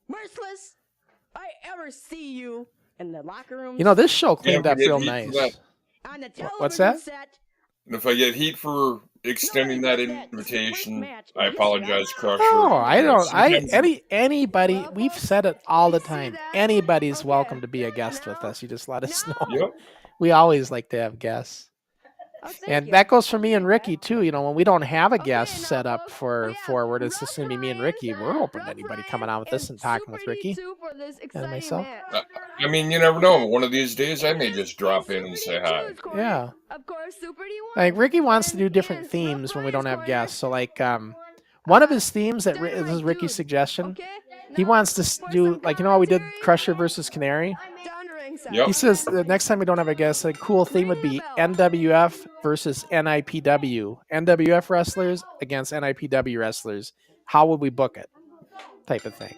Merciless, I ever see you in the locker room. This show cleaned up real nice. What's that? And if I get heat for extending that invitation, I apologize, Crusher. Oh, I don't. Anybody. We've said it all the time. Anybody's welcome to be a guest with us. You just let us know. Yep. We always like to have guests. And that goes for me and Ricky too. When we don't have a guest set up for forward, it's just gonna be me and Ricky. We're open to anybody coming on with us and talking with Ricky and myself. You never know. One of these days, I may just drop in and say hi. Yeah. Like Ricky wants to do different themes when we don't have guests. So one of his themes this is Ricky's suggestion. He wants to do how we did Crusher versus Canary. Yep. He says the next time we don't have a guest, a cool theme would be NWF versus NIPW. NWF wrestlers against NIPW wrestlers. How would we book it? Type of thing.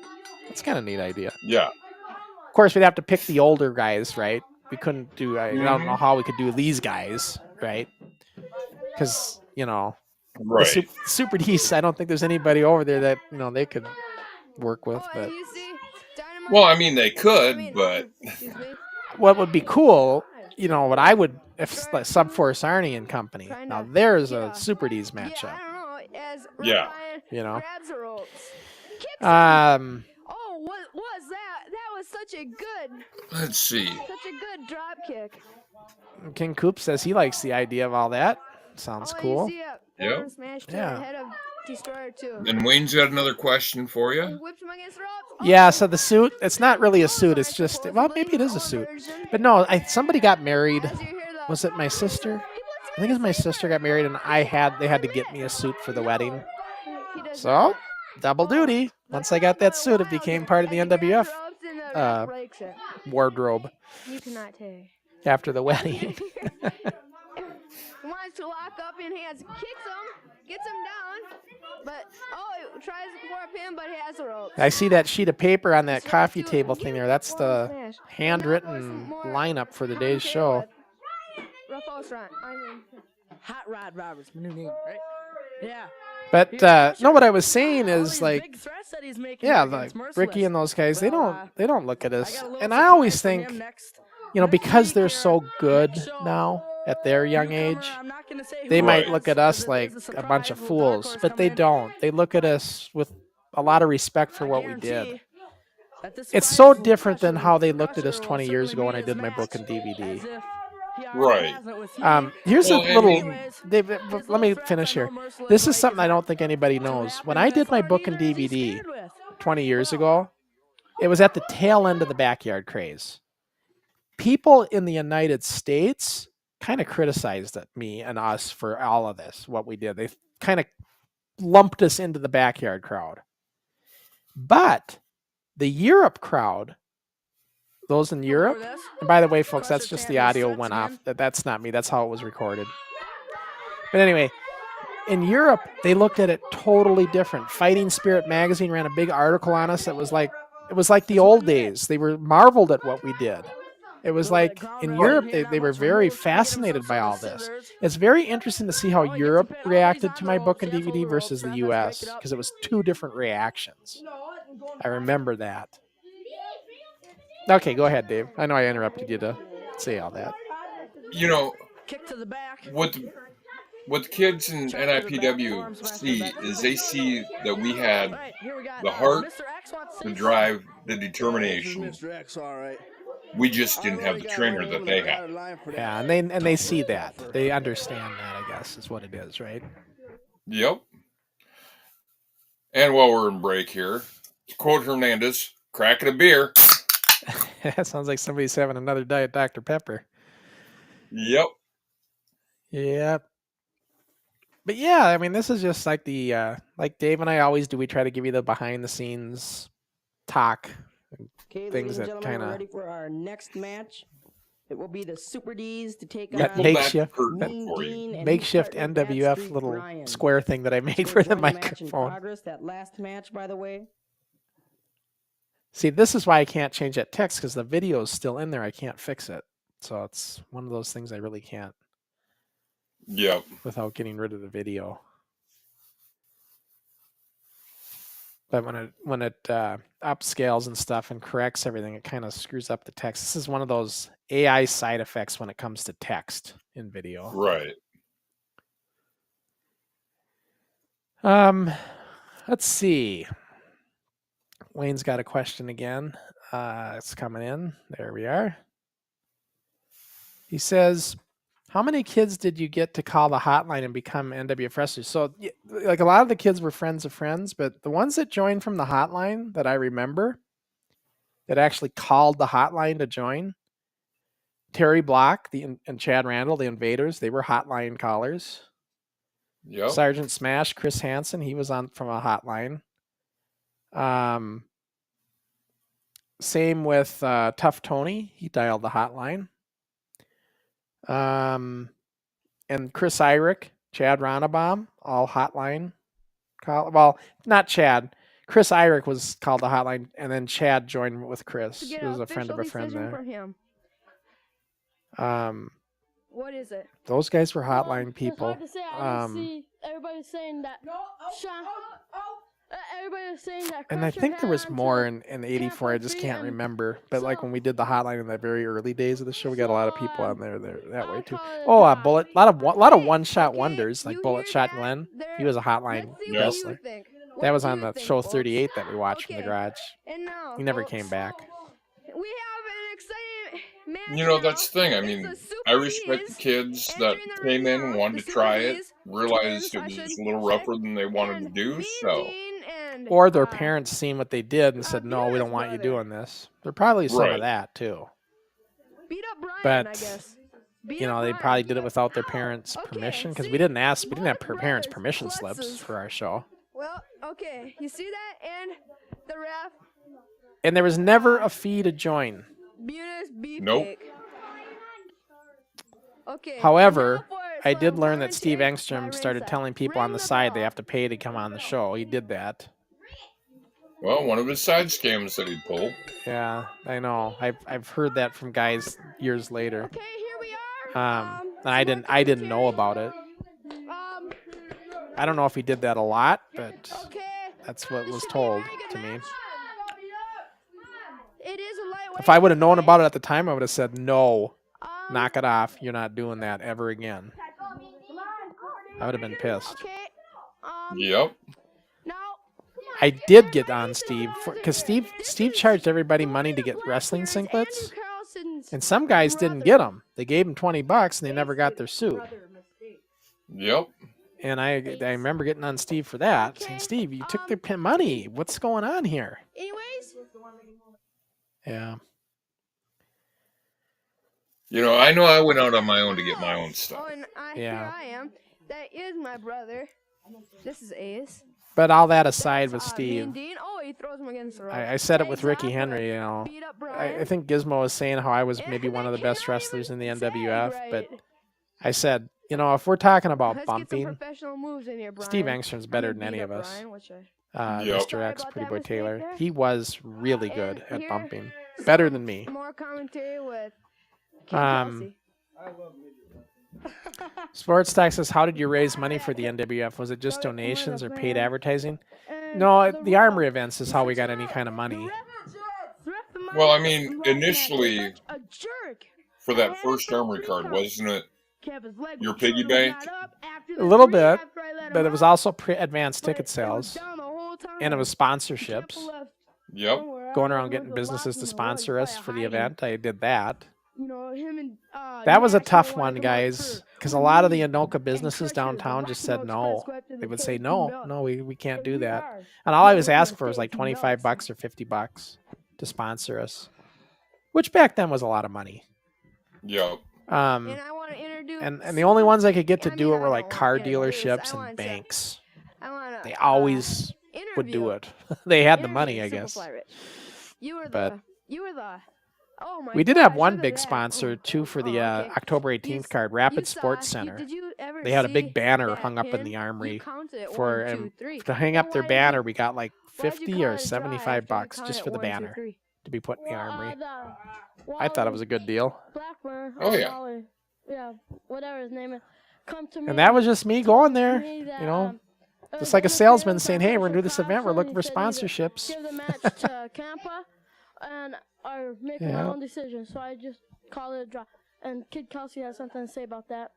It's kind of a neat idea. Yeah. Of course, we'd have to pick the older guys, right? We couldn't do. I don't know how we could do these guys, right? Because right. The Super D's. I don't think there's anybody over there that they could work with. But well, they could, but what would be cool, what I would, if Subforce Arnie and company. Now there's a Super D's matchup. Yeah. Oh, what was that? That was such a good, Let's see. such a good drop kick. King Coop says he likes the idea of all that. Sounds Oh, cool. You see a Yep. forward smash to Yeah. the head of Destroyer too. And Wayne's got another question for He you. whips him against the ropes. Yeah, so the suit, it's not really a suit. It's just, well, maybe it is a suit. But no, somebody got married. As you hear the, Was it my sister? he puts him I think it was my sister got married, and they had to get me a suit for the wedding. He does So, not. double duty. Once I got that suit, it became part of the NWF wardrobe You cannot take. after the wedding. He wants to lock up in hands, kicks him, gets him down, but he tries for a pin, but he has the rope. I see that sheet of paper on that coffee table thing there. That's the handwritten lineup for the day's show. Hot Rod Roberts, my new name, right? Yeah. But no, what I was saying is like, Big threats that he's making yeah, against like Merciless. Ricky and those guys, they Well, don't look at us. I got a little And I always surprise from think, him next. you know, Next because week they're here so on good Next Show, now at their young newcomer, age, I'm not gonna say who they it might is, look at 'cause us it like is a bunch of surprise. Little dark fools, horse but they coming in. don't. They look at us with a lot of respect for I what we did. guarantee that this It's surprise so will different than Crusher- how they looked at us Crusher 20 will years ago when I certainly did meet my book his and DVD. match as if he already Right. has it with Heat. Here's Well, a I little. mean- Let me finish here. This is something I don't think anybody knows. When I did my book and DVD 20 years ago, it was at the tail end of the backyard craze. People in the United States kind of criticized me and us for all of this, what we did. They kind of lumped us into the backyard crowd. But the Europe crowd, those in Europe, and by the way, folks, that's just the audio went off. That's not me. That's how it was recorded. But anyway, in Europe, they looked at it totally different. Fighting Spirit magazine ran a big article on us. It was like the old days. They were marveled at what we did. It was like in Europe, they were very fascinated by all this. It's very interesting to see how Europe reacted to my book and DVD versus the US, because it was two different reactions. I remember that. Okay, go ahead, Dave. I know I interrupted you to say all that. You know, Kick to the back. what the kids in NIPW see is they see that we had Right, here we got the heart, Mr. X wants the to- drive, the This determination. is Mr. X, all right. We just didn't have the trainer that they had. Yeah, and they see that. They understand that, I guess, is what it is, right? Yep. And while we're in break here, to quote Hernandez, cracking a beer. That sounds like somebody's having another Diet Dr. Pepper. Yep. Yep. But yeah, I mean, this is just like the like Dave and I always do. We try to give you the behind the scenes talk. Okay, things ladies and that gentlemen, kinda- we're ready for our next match. It will be the Super D's to take That on Pull back the makeshift- curtain Mean for you. Gene and his Makeshift partner, Bad NWF Street little Brian. square thing that I made Still for the enjoying match in microphone. progress, that last match, by the way. See, this is why I can't change that text, because the video is still in there. I can't fix it. So it's one of those things I really can't Yep. without getting rid of the video. But when it upscales and stuff and corrects everything, it kind of screws up the text. This is one of those AI side effects when it comes to text in video. Right. Let's see. Wayne's got a question again. It's coming in. There we are. He says, how many kids did you get to call the hotline and become NWF wrestlers? So, like, a lot of the kids were friends of friends, but the ones that joined from the hotline that I remember that actually called the hotline to join, Terry Block and Chad Randall, the Invaders, they were hotline callers. Yep. Sergeant Smash, Chris Hansen, he was on from a hotline. Same with Tough Tony, he dialed the hotline. And Chris Irick, Chad Ronabaum, all hotline call. Well, not Chad. Chris Irick was called the hotline, and then Chad joined with Chris. He was a friend of a friend there. For him. What is it? Those guys were hotline people. It's hard to say. I didn't see everybody saying that. Everybody was saying that. And I Crusher think there got was onto more the in 84. I just Campbell can't tree and remember. But like when we did the hotline in the very early days of the show, we got a lot of people on there that way too. call it Oh, a Bullet, a lot of one shot Okay, wonders like you Bullet hear Shot that? Glenn. There- He was a hotline Let's see what wrestler. you think. That What was do on you the think, show folks? 38 that we watched from the Okay. garage. And now, He never folks, came back. we have an exciting match You know, now. that's the thing. I It's mean, the Super I respect the Ds kids that entering the came ring in and now. wanted The to Super try it, Ds, realized twins, it I was should a little say, rougher than they wanted to and do, Mean so. Gene and Or their parents seen what they did and said, no, we Bunes don't want you brother. doing this. There probably some of Right. that too. beat up Brian, But, I guess. Beat You know, up they Brian. probably did it without their parents' Okay, permission because see? we didn't have Both parents' brothers, permission slips pluses. for our show. Well, okay, you see that? And the ref, And there was never a fee to join. Bunes Beefcake. Nope. Okay. However, now for I final did learn that Steve commentary Engstrom by started ringside. telling people on Ring the side they bell. have to pay to come on the show. He did that. Well, one of his side scams that he'd pull. Yeah, I know. I've heard that from guys years later. Okay, here we are. And I didn't know about it. I don't know if he did that a lot, but Okay. that's what This was should be a told very good to me. match. It is a lightweight. If I would have known about it at the time, I would have said, no, Um, knock it off. You're not doing that ever again. I would have been pissed. Okay. Yep. Now, I did get on Steve because Steve charged everybody money to get wrestling singlets, and some guys didn't get them. They gave him $20 and they never got their suit. Yep. And I remember getting on Steve for that, saying, "Steve, you took their money. What's going on here?" anyways, Yeah. You know I went out on my own to get my own stuff. oh, and Yeah. here I am. That is my brother. This is Ace. But all that aside with Mean Steve, Dean. Oh, he throws him against the rope. I said it with Ricky Exactly. Henry. You know, Beat up Brian. I think Gizmo was saying how I was And maybe one they of the best cannot wrestlers in the even NWF, tag but right. I said, you know, if we're talking about Let's get some bumping, professional moves in here, Brian. Steve Engstrom's better I'm than gonna any beat of up us. Brian, which I- Yep. Mr. X, about Pretty that Boy mistake Taylor. there. He was really good And at here- bumping. Better than me. More commentary with Kid Um, Kelsey. Sports Talk says, how did you raise money for the NWF? Was it just donations or paid advertising? No, the Armory events is how we got any kind of money. Well, I mean, initially, A jerk. for that first Armory card, wasn't it your piggy bank? A little bit, but it was also advanced ticket sales, and it was sponsorships. Yep. Going around getting businesses to sponsor us for the event. I did that. You know, him and, That was a Nash tough wanted one, to work guys, for because a lot of the Anoka and businesses Crusher, downtown the just said Rocky no. Express go after They the would say, KFC no, belt. no, we can't do We that. are. And all I We was are asking the for was like KFC $25 belts. or $50 to sponsor us, which back then was a lot of money. Yep. And I want to introduce. And the only ones I could get to I do mean, it were I like don't car wanna introduce, dealerships I and want to- banks. I want to. They always would do it. They had the money, I guess. You were But- the. You were the. Oh my We did gosh, have one look at big that. sponsor too for the okay. October 18th card, Rapid Sports Center. Did you ever They had a big see banner that hung up in pin? the You armory counted it, for 1, 2, 3. to hang Then up their why did you- banner. We got like why'd you 50 call or it a draw $75 after you bucks counted just it, for the 1, 2, banner 3? to be put in the armory. I I thought it was a good deal. Blackburn. Oh, yeah. Wally, yeah, whatever his name is. Come to me. And that was just me going there, me that, you know, it just was like a in the salesman sales saying, hey, we're going to do for this event. We're Crossen. looking for He said either sponsorships. Give the match to Campa and or make my Yeah. own decision. So I just called it a draw. And Kid Kelsey has something to say about that.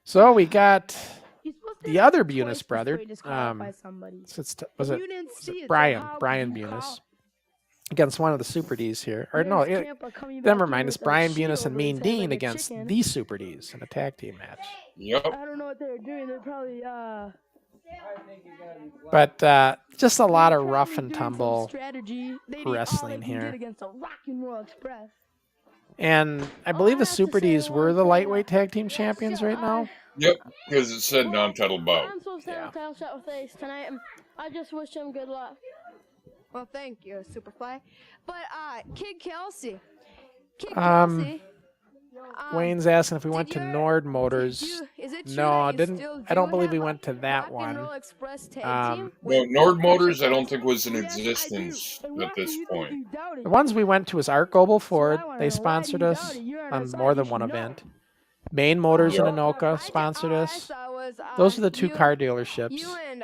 So we got You're supposed to the have other a choice Bunes before brother. you disqualify somebody. Was If it you didn't see it, Brian? so how Brian could you Bunes call? against one of the Super Ds here. Or no, Here's Campa coming back never in mind. with It's a Brian shield Bunes and over Mean his head Dean like a against chicken. the Super Ds in a tag team match. Yep. I don't know what they were doing. They're probably But just a lot of Probably rough and doing some tumble. strategy. They need all wrestling they can here. get against a Rock and Roll Express. And I believe the have to Super say Ds were one the thing, lightweight tag team champions right now. Yep. Because it said non-titled bout. I'm supposed to have a title shot with Ace tonight. And I just wish him good luck. Well, thank you, Superfly. But Kid Kelsey. Kid Um, Kelsey. Wayne's asking if we went did to you- Nord Motors. Is it true No, that I you didn't. still I don't do believe we have went to that Rock and one. Roll Express tag Um, team No, with Nord Professional Motors I don't Wrestling? think was in Yes, I do. existence And at why do this you think point. you doubt it? The ones we went to was Art Global Ford. I wanna They know, why do sponsored you us doubt it? You're on on our side, more you than should one know. event. Main Motors Yeah. and Anoka sponsored us. Those are the two car dealerships. You and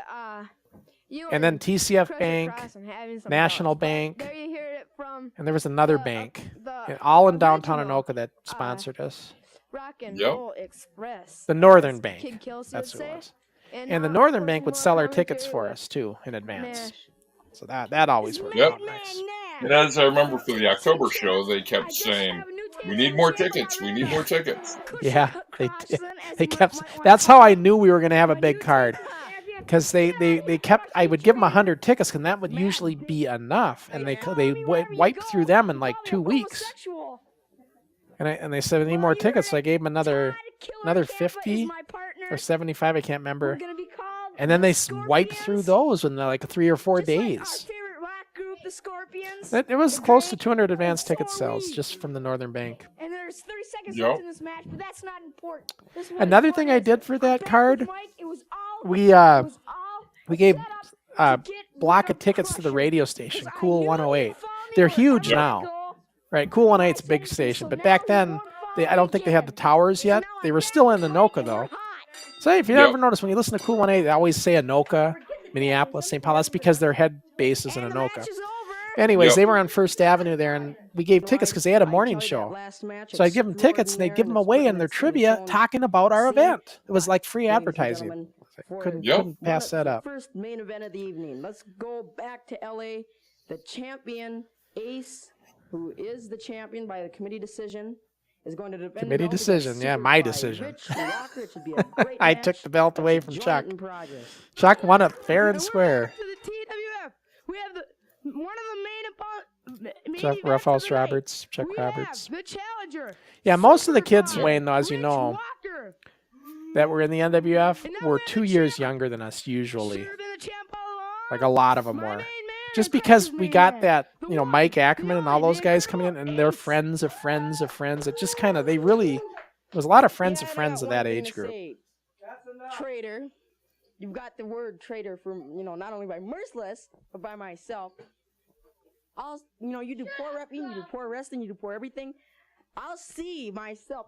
And then TCF Crusher Bank, Crossen having some National doubts, but Bank, There you hear it from and there was another the- bank, the all in downtown original, Anoka that sponsored us. Rock and Yep. Roll Express. The Northern as Bank. Kid Kelsey That's would who it say. was. And, And the now Northern for Bank some would more sell our tickets commentary for with us too in advance. Nash. So that always worked Yep. out nice. And as I remember for the October show, they kept saying, "We need more tickets. We need more tickets." Yeah, they kept. That's how I knew we were going to have a big card, because they kept. I would give them 100 tickets, and that would usually be enough, and they wiped through them in like 2 weeks. And they said, "I need more tickets," so I gave them another 50 or 75. I can't remember. And then they wiped through those in like 3 or 4 days. It was close to 200 advance ticket sales just from the Northern Bank. And there's 30 seconds left in this match, but that's not important. Another thing I did for that card, we gave a block of tickets to the radio station, Cool 108. They're huge now, right? Cool 108's a big station, but back then, I don't think they had the towers yet. They were still in Anoka though. So if you ever notice, when you listen to Cool 108, they always say Anoka, Minneapolis, St. Paul. That's because their head base is in Anoka. Anyways, they were on First Avenue there, and we gave tickets because they had a morning show. So I'd give them tickets, and they'd give them away in their trivia talking about our event. It was like free advertising. Couldn't pass that up. First main event of the evening. Let's go back to LA. The champion, Ace, who is the champion by the committee decision, is going to defend committee decision. Yeah, my decision. I took the belt away from Chuck. Chuck won it fair and square. We have one of the main Chuck Roughhouse Roberts. Chuck Roberts. The challenger. Yeah, most of the kids, Wayne, though, as you know, that were in the NWF were 2 years younger than us usually. Like a lot of them were. Just because we got that, Mike Ackerman and all those guys coming in, and they're friends of friends of friends. It just kind of, there was a lot of friends of friends of that age group. Traitor. You've got the word traitor from, not only by Merciless, but by myself. You do poor repping, you do poor wrestling, you do poor everything. I'll see myself.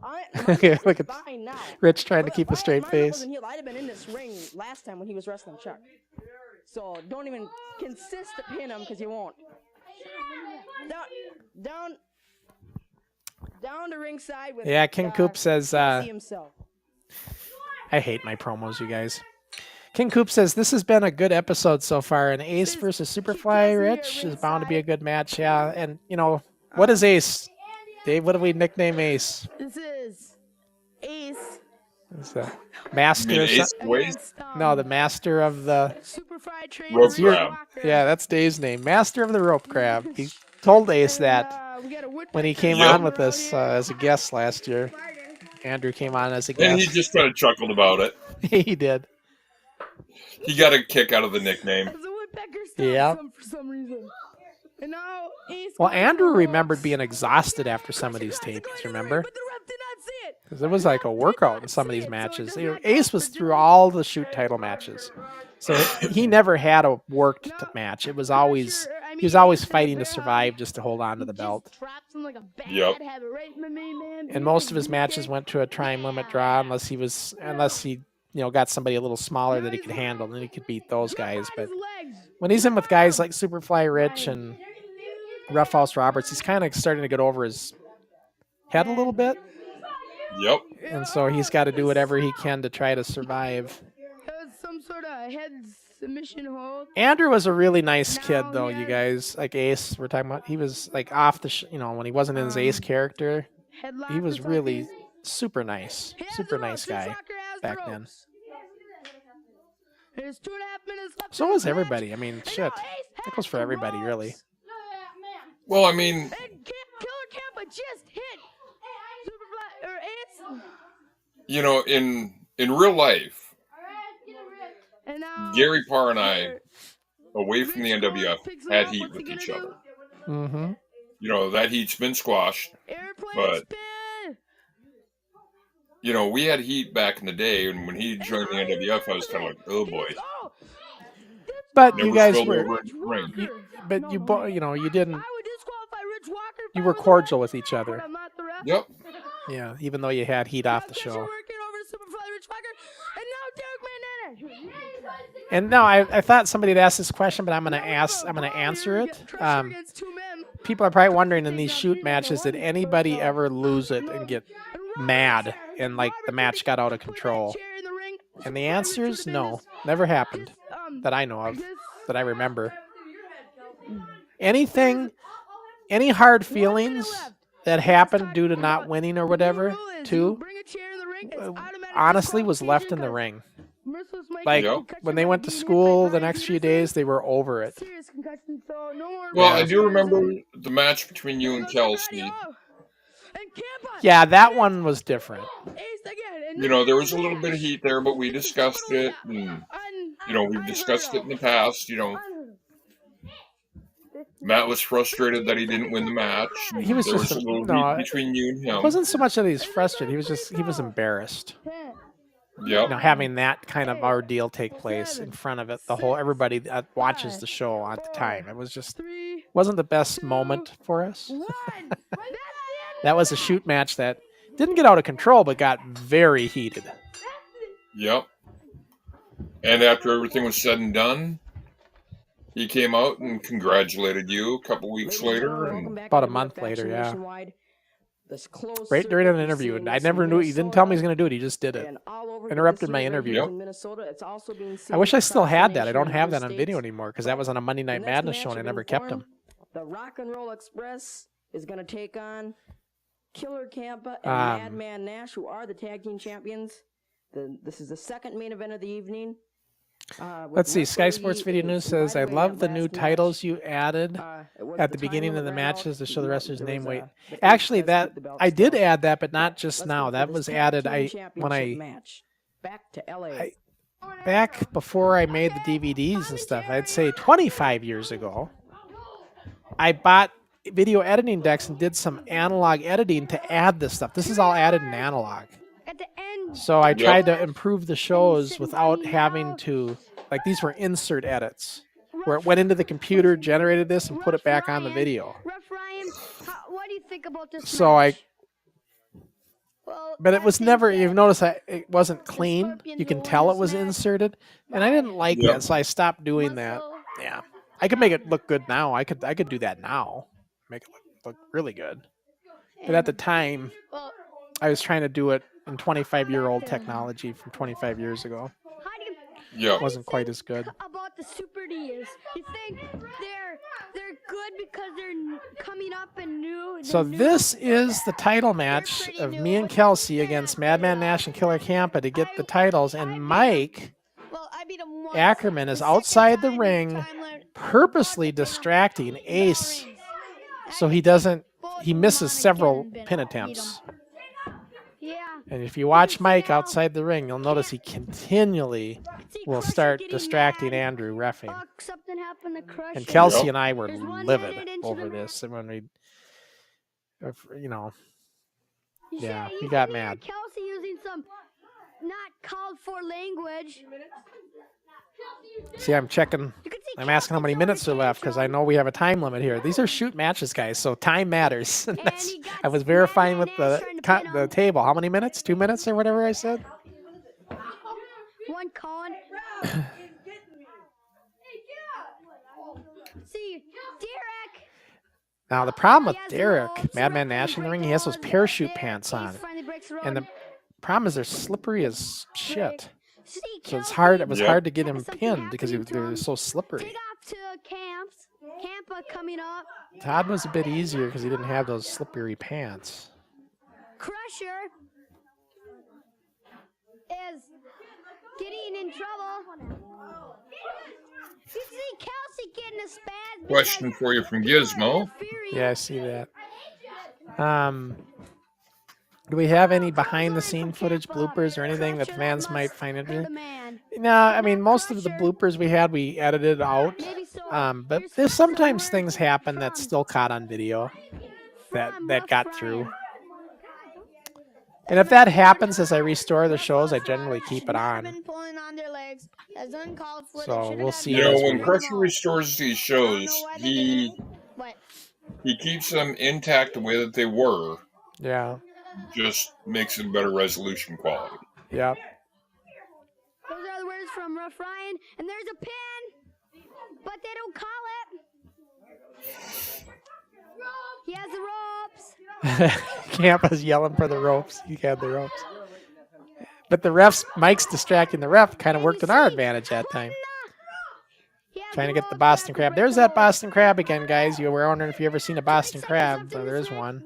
Look at Rich trying to keep a straight face. I'd have been in this ring last time when he was wrestling Chuck. So don't even consist to pin him because you won't. Down to ringside with King Coop says, I hate my promos, you guys. King Coop says, this has been a good episode so far, and Ace versus Superfly Rich is bound to be a good match. Yeah, and, what is Ace? Dave, what do we nickname Ace? This is Ace. Is the master? No, the master of the rope crab. Yeah, that's Dave's name. Master of the rope crab. He told Ace that when he came on with us as a guest last year. Andrew came on as a guest. And he just kind of chuckled about it. He did. He got a kick out of the nickname. Yeah. For some reason. And now well, Andrew remembered being exhausted after some of these tapings, remember? Because it was like a workout in some of these matches. Ace was through all the shoot title matches. So he never had a worked match. It was always, he was always fighting to survive just to hold on to the belt. Yep. And most of his matches went to a time limit draw unless he got somebody a little smaller that he could handle, and then he could beat those guys. But when he's in with guys like Superfly Rich and Roughhouse Roberts, he's kind of starting to get over his head a little bit. Yep. And so he's got to do whatever he can to try to survive. Some sort of head submission hold. Andrew was a really nice kid, though, you guys. Like Ace, we're talking about. He was like off the, when he wasn't in his Ace character, he was really super nice guy back then. There's 2.5 minutes left. So was everybody. I mean, shit. That goes for everybody, really. Well, I mean, Killer Campa just hit Superfly or Ace. In real life, Gary Parr and I, away from the NWF, had heat with each other. Mm-hmm. That heat's been squashed, but we had heat back in the day, and when he joined the NWF, I was kind of like, oh boy. But Never you guys spilled were, over in the ring. you didn't. You were cordial with each other. Yep. Yeah, even though you had heat off the show. And no, I thought somebody had asked this question, but I'm gonna answer it. People are probably wondering in these shoot matches, did anybody ever lose it and get mad and like the match got out of control? And the answer is no, never happened that I know of, that I remember. Anything any hard feelings that happened due to not winning or whatever, too, honestly was left in the ring. Like, when they went to school the next few days, they were over it. Well, I do remember the match between you and Kelsey. Yeah, that one was different. You know, there was a little bit of heat there, but we discussed it, and, you know, we've discussed it in the past, you know. Matt was frustrated that he didn't win the match. He was there just was a little heat between you and him. It wasn't so much that he was frustrated. He was embarrassed. Yep. You know, having that kind of ordeal take place in front of it, everybody that watches the show at the time. It was just wasn't the best moment for us. That was a shoot match that didn't get out of control, but got very heated. Yep. And after everything was said and done, he came out and congratulated you a couple weeks later. And about a month later, yeah. Right during an interview. And I never knew, he didn't tell me he was going to do it. He just did it. Interrupted my interview. Yep. I wish I still had that. I don't have that on video anymore because that was on a Monday Night Madness show and I never kept them. The Rock and Roll Express is going to take on Killer Campa and Madman Nash, who are the tag team champions. This is the second main event of the evening. Let's see. Sky Sports Video News says, I love the new titles you added at the beginning of the matches to show the wrestler's name. Wait, actually, that I did add that, but not just now. That was added back before I made the DVDs and stuff. I'd say 25 years ago. I bought video editing decks and did some analog editing to add this stuff. This is all added in analog. So I tried to improve the shows without having to, like, these were insert edits where it went into the computer, generated this, and put it back on the video. What do you think about this? So but it was never, you've noticed that it wasn't clean. You can tell it was inserted. And I didn't like that, so I stopped doing that. Yeah. I could make it look good now. I could do that now. Make it look really good. But at the time, I was trying to do it in 25-year-old technology from 25 years ago. Yeah, it wasn't quite as good. About the Super Ds, you think they're good because they're coming up and new? So this is the title match of me and Kelsey against Madman Nash and Killer Campa to get the titles, and Mike Ackerman is outside the ring, purposely distracting Ace, so he misses several pin attempts. And if you watch Mike outside the ring, you'll notice he continually will start distracting Andrew reffing. And Kelsey and I were livid over this. And when we, you know, yeah, he got mad. Kelsey using some not called for language. See, I'm checking. I'm asking how many minutes are left because I know we have a time limit here. These are shoot matches, guys, so time matters. I was verifying with the table. How many minutes? 2 minutes or whatever I said? One con. See, Derek. Now, the problem with Derek, Madman Nash in the ring, he has those parachute pants on. And the problem is they're slippery as shit. So it's hard. It was hard to get him pinned because they're so slippery. Todd was a bit easier because he didn't have those slippery pants. Crusher is getting in trouble. You see Kelsey getting a spaz. Question for you from Gizmo. Yeah, I see that. Do we have any behind-the-scene footage, bloopers, or anything that fans might find interesting? No, I mean, most of the bloopers we edited out. But there's sometimes things happen that's still caught on video that got through. And if that happens as I restore the shows, I generally keep it on. So we'll see. You know, when Crusher restores these shows, he keeps them intact the way that they were. Yeah. just makes it better resolution quality. Yep. Those are the words from Rough Ryan, and there's a pin, but they don't call it. He has the ropes. Campa's yelling for the ropes. He had the ropes. But the refs, Mike's distracting the ref, kind of worked in our advantage that time. He has Trying to get the Boston Crab. There's that Boston Crab again, guys. You were wondering if you ever seen a Boston Crab. So there's one.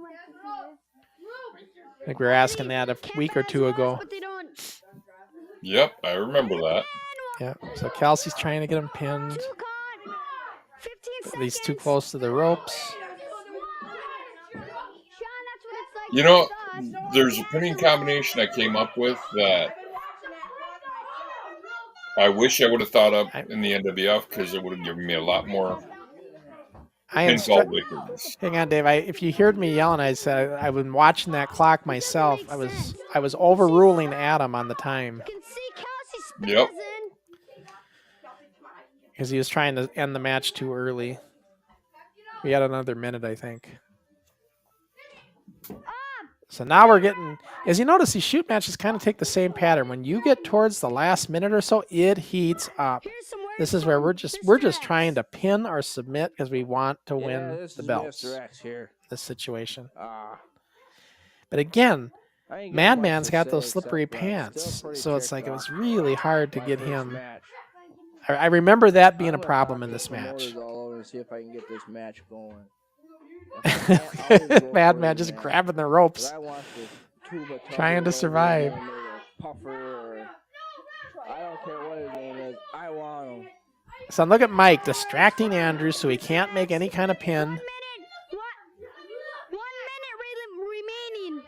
I think we were asking that a week or two ago. Yep, I remember that. Yeah, so Kelsey's trying to get him pinned. He's too close to the ropes. You know, there's a pinning combination I came up with that I wish I would have thought up in the NWF because it would have given me a lot more pinfall victories. Hang on, Dave. If you heard me yelling, I said I've been watching that clock myself. I was overruling Adam on the time. Yep. Because he was trying to end the match too early. We had another minute, I think. So now we're getting, as you notice, these shoot matches kind of take the same pattern. When you get towards the last minute or so, it heats up. This is where we're just trying to pin or submit because we want to win the belts. This situation. But again, Madman's got those slippery pants, so it's like it was really hard to get him. I remember that being a problem in this match. See if I can get this match going. Madman just grabbing the ropes, trying to survive. Puffer, I don't care what his name is. I want him. So look at Mike distracting Andrew so he can't make any kind of pin. 1 minute remaining.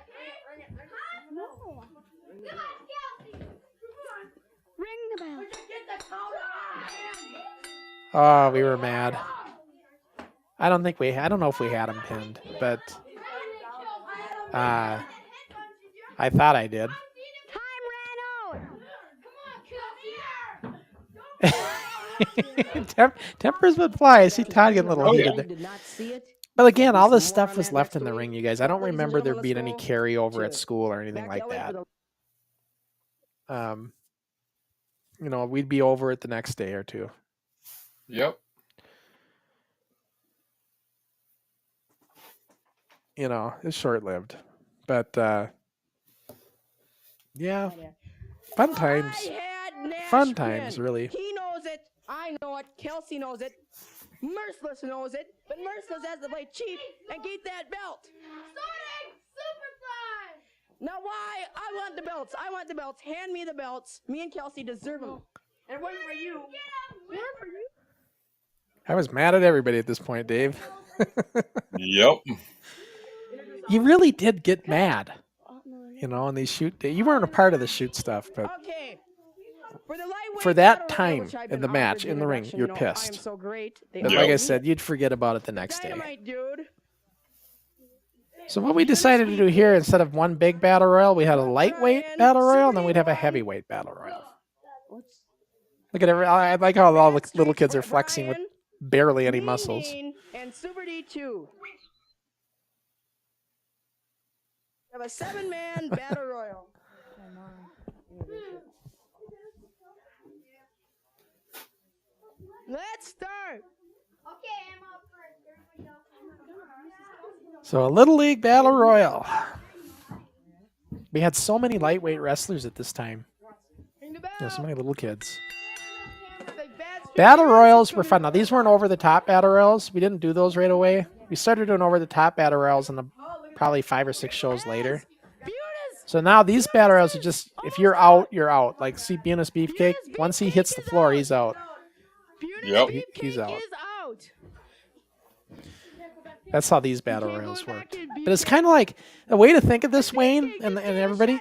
Ring the bell. Oh, we were mad. I don't know if we had him pinned, but I thought I did. Tempers would fly. I see Todd getting a little heated there. But again, all this stuff was left in the ring, you guys. I don't remember there being any carryover at school or anything like that. You know, we'd be over it the next day or two. Yep. You know, it's short-lived. But, yeah. Fun times. Fun times, really. He knows it. I know it. Kelsey knows it. Merciless knows it. But Merciless has to play cheap and get that belt. Now why? I want the belts. I want the belts. Hand me the belts. Me and Kelsey deserve them. And one for you. One for you. I was mad at everybody at this point, Dave. Yep. You really did get mad, you know, on these shoot days. You weren't a part of the shoot stuff, but for that time in the match, in the ring, you're pissed. But like I said, you'd forget about it the next day. So what we decided to do here, instead of one big battle royal, we had a lightweight battle royal, and then we'd have a heavyweight battle royal. Look at I like how all the little kids are flexing with barely any muscles. And Super D2. Have a 7-man battle royal. Let's start. Okay, I'm up first. So a Little League Battle Royal. We had so many lightweight wrestlers at this time. So many little kids. Battle Royals were fun. Now, these weren't over-the-top Battle Royals. We didn't do those right away. We started doing over-the-top Battle Royals in probably 5 or 6 shows later. So now these Battle Royals are just, if you're out, you're out. Like, see Bunes Beefcake? Once he hits the floor, he's out. Yep. He's out. That's how these Battle Royals worked. But it's kind of like, the way to think of this, Wayne, and everybody.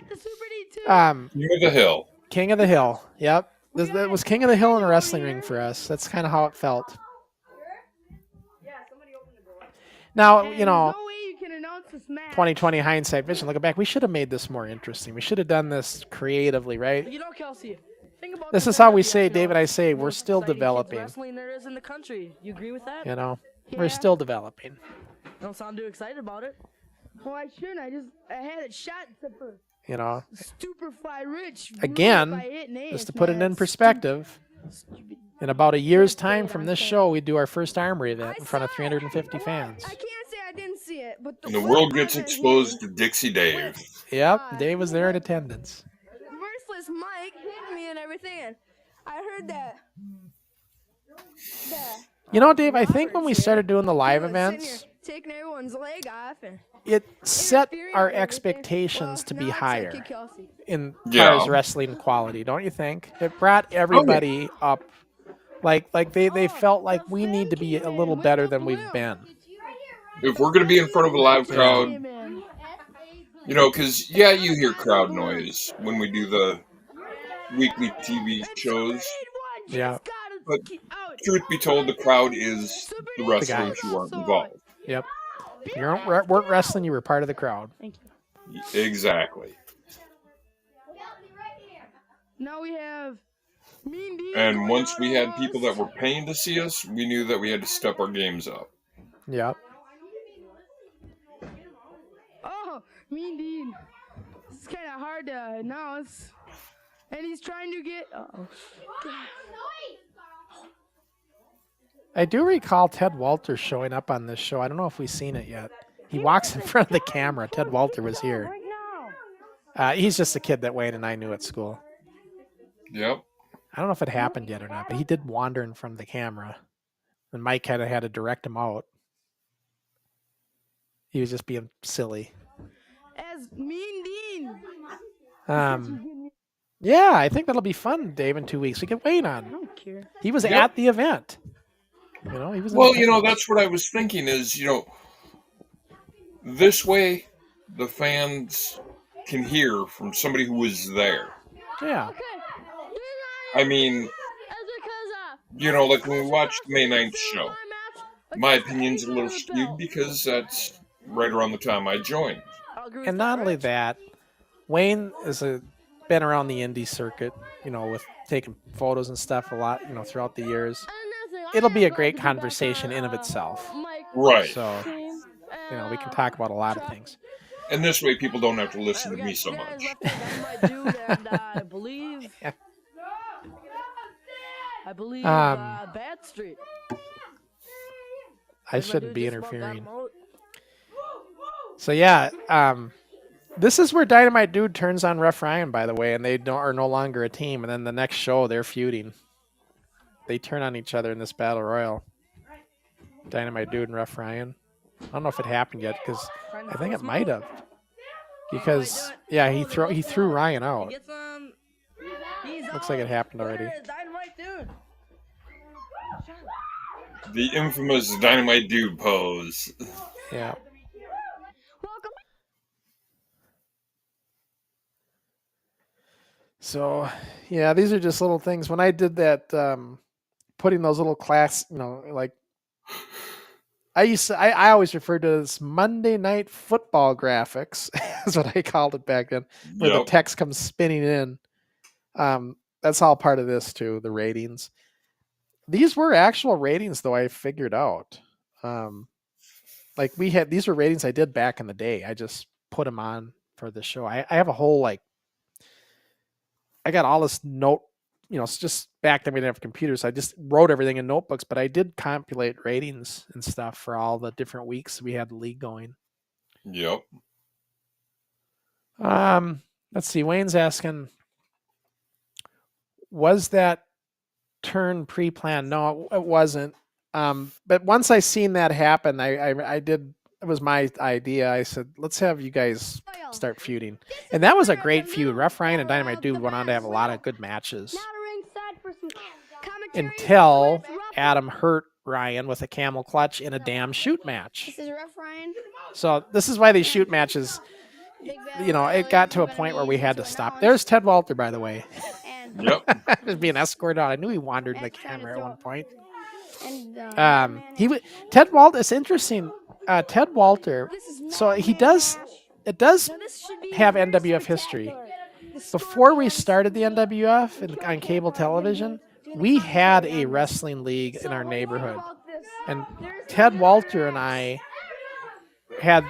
King of the Hill. King of the Hill. Yep. That was King of the Hill in a wrestling ring for us. That's kind of how it felt. Now, you know, 2020 hindsight vision, looking back, we should have made this more interesting. We should have done this creatively, right? You know, Kelsey, this is how we say, Dave and I say, we're still developing. Wrestling there is in the country. You agree with that? You know, we're still developing. Don't sound too excited about it. Oh, I shouldn't. I had it shot for. You know, Stupefy Rich. Again, just to put it in perspective, in about a year's time from this show, we do our first Armory event in front of 350 fans. I can't say I didn't see it, but And the world gets exposed to Dixie Dave. Yep, Dave was there in attendance. Merciless Mike hit me and everything. And I heard that You know, Dave, I think when we started doing the live He was sitting events, here taking everyone's leg off and it set interfering our with everything. expectations to Well, be now it's higher Kid Kelsey. in Yeah. far as wrestling quality, don't you think? It brought everybody up. Like they felt like we need to be a little better than we've been. If we're going to be in front of a live crowd, you know, because, yeah, you hear crowd noise when we do the weekly TV shows. Yeah. But truth be told, the crowd is the wrestlers who aren't involved. Yep. You weren't wrestling, you were part of the crowd. Exactly. Now we have Mean Dean. And once we had people that were paying to see us, we knew that we had to step our games up. Yep. Oh, Mean Dean. It's kind of hard to announce. And he's trying to get... Uh-oh. I do recall Ted Walter showing up on this show. I don't know if we've seen it yet. He walks in front of the camera. Ted Walter was here. He's just a kid that Wayne and I knew at school. Yep. I don't know if it happened yet or not, but he did wander in front of the camera. And Mike kind of had to direct him out. He was just being silly. As Mean Dean. Yeah, I think that'll be fun, Dave, in 2 weeks. We get Wayne on. I don't care. He was at the event. You know, he was. Well, you know, that's what I was thinking is, you know, this way the fans can hear from somebody who was there. Yeah. I mean, you know, like when we watched the May 9th show, my opinion's a little skewed because that's right around the time I joined. And not only that, Wayne is been around the indie circuit, you know, with taking photos and stuff a lot, you know, throughout the years. It'll be a great conversation in of itself. Right. So, you know, we can talk about a lot of things. And this way people don't have to listen to me so much. I believe Bad Street. I shouldn't be interfering. So yeah, this is where Dynamite Dude turns on Rough Ryan, by the way, and they are no longer a team. And then the next show, they're feuding. They turn on each other in this battle royal. Dynamite Dude and Rough Ryan. I don't know if it happened yet because I think it might have. Because yeah, he threw Ryan out. Looks like it happened already. The infamous Dynamite Dude pose. Yeah. So, yeah, these are just little things. When I did that, putting those little class, you know, like I always referred to it as Monday Night Football graphics. That's what I called it back then, where the text comes spinning in. That's all part of this too, the ratings. These were actual ratings, though, I figured out. Like these were ratings I did back in the day. I just put them on for the show. I have a whole, like, I got all this note, you know, it's just back then we didn't have computers. So I just wrote everything in notebooks, but I did compilate ratings and stuff for all the different weeks we had the league going. Yep. Let's see. Wayne's asking, was that turn pre-planned? No, it wasn't. But once I seen that happen, I did. It was my idea. I said, let's have you guys start feuding. And that was a great feud. Rough Ryan and Dynamite Dude went on to have a lot of good matches. Until Adam hurt Ryan with a camel clutch in a damn shoot match. This is Rough Ryan. So this is why these shoot matches, you know, it got to a point where we had to stop. There's Ted Walter, by the way. Yep. Just being escorted out. I knew he wandered in the camera at one point. Ted Walter. It's interesting. Ted Walter. So it does have NWF history. Before we started the NWF on cable television, we had a wrestling league in our neighborhood, and Ted Walter and I had,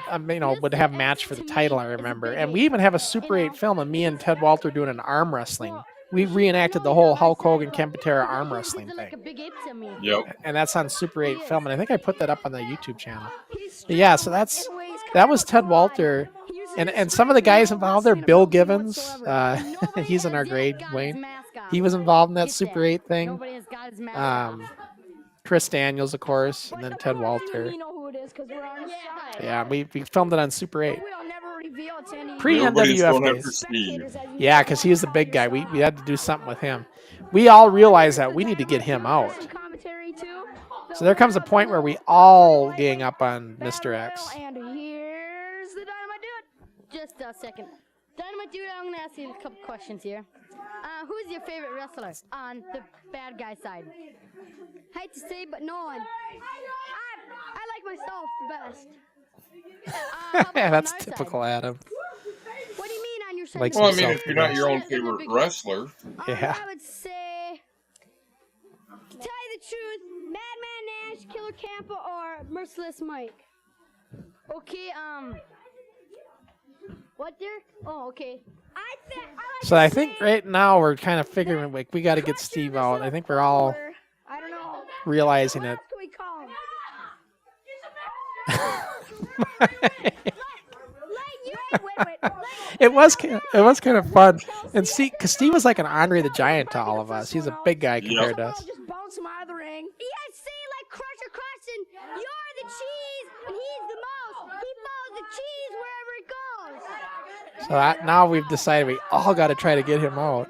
would have match for the title. I remember, and we even have a Super 8 film of me and Ted Walter doing an arm wrestling. We reenacted the whole Hulk Hogan Ken Patera arm wrestling thing. Yep. And that's on Super 8 film, and I think I put that up on the YouTube channel. But yeah, so that was Ted Walter, and some of the guys involved there. Bill Givens, he's in our grade. Wayne, he was involved in that Super 8 thing. Chris Daniels, of course, and But then the Ted more thing Walter. we know who it is because we're on the side. Yeah, we filmed it on Super 8. But we'll never reveal it to any Nobody's Pre-NWF going after days. Steve. spectators as you Yeah, know because he was the on big your guy. We side. had to do something with him. We all realized that we need to get him out. Some commentary too. So there comes a point where we all gang up on Mr. X. And here's the Dynamite Dude. Just a second. Dynamite Dude, I'm going to ask you a couple questions here. Who's your favorite wrestler on the bad guy side? Hate to say, but no one. I like myself the best. How about Yeah, on that's our typical side? Adam. What do you mean on your side? Likes Well, I mean, himself if you're not your own Yeah, they're favorite big- wrestler, Yeah. I would say, to tell you the truth, Madman Nash, Killer Campa, or Merciless Mike. Okay, what, Derek? Oh, okay. So I think right now we're kind of figuring like we got to get Steve out. I think we're all I don't know. realizing What it. else can we call him? It was kind of fun, and see, because Steve was like an Andre the Giant to all of us. He's a big guy compared to us. Just bounce him out of the ring. Yeah, say like Crusher Crossen, you're the cheese, and he's the mouse. He follows the cheese wherever it goes. So now we've decided we all got to try to get him out.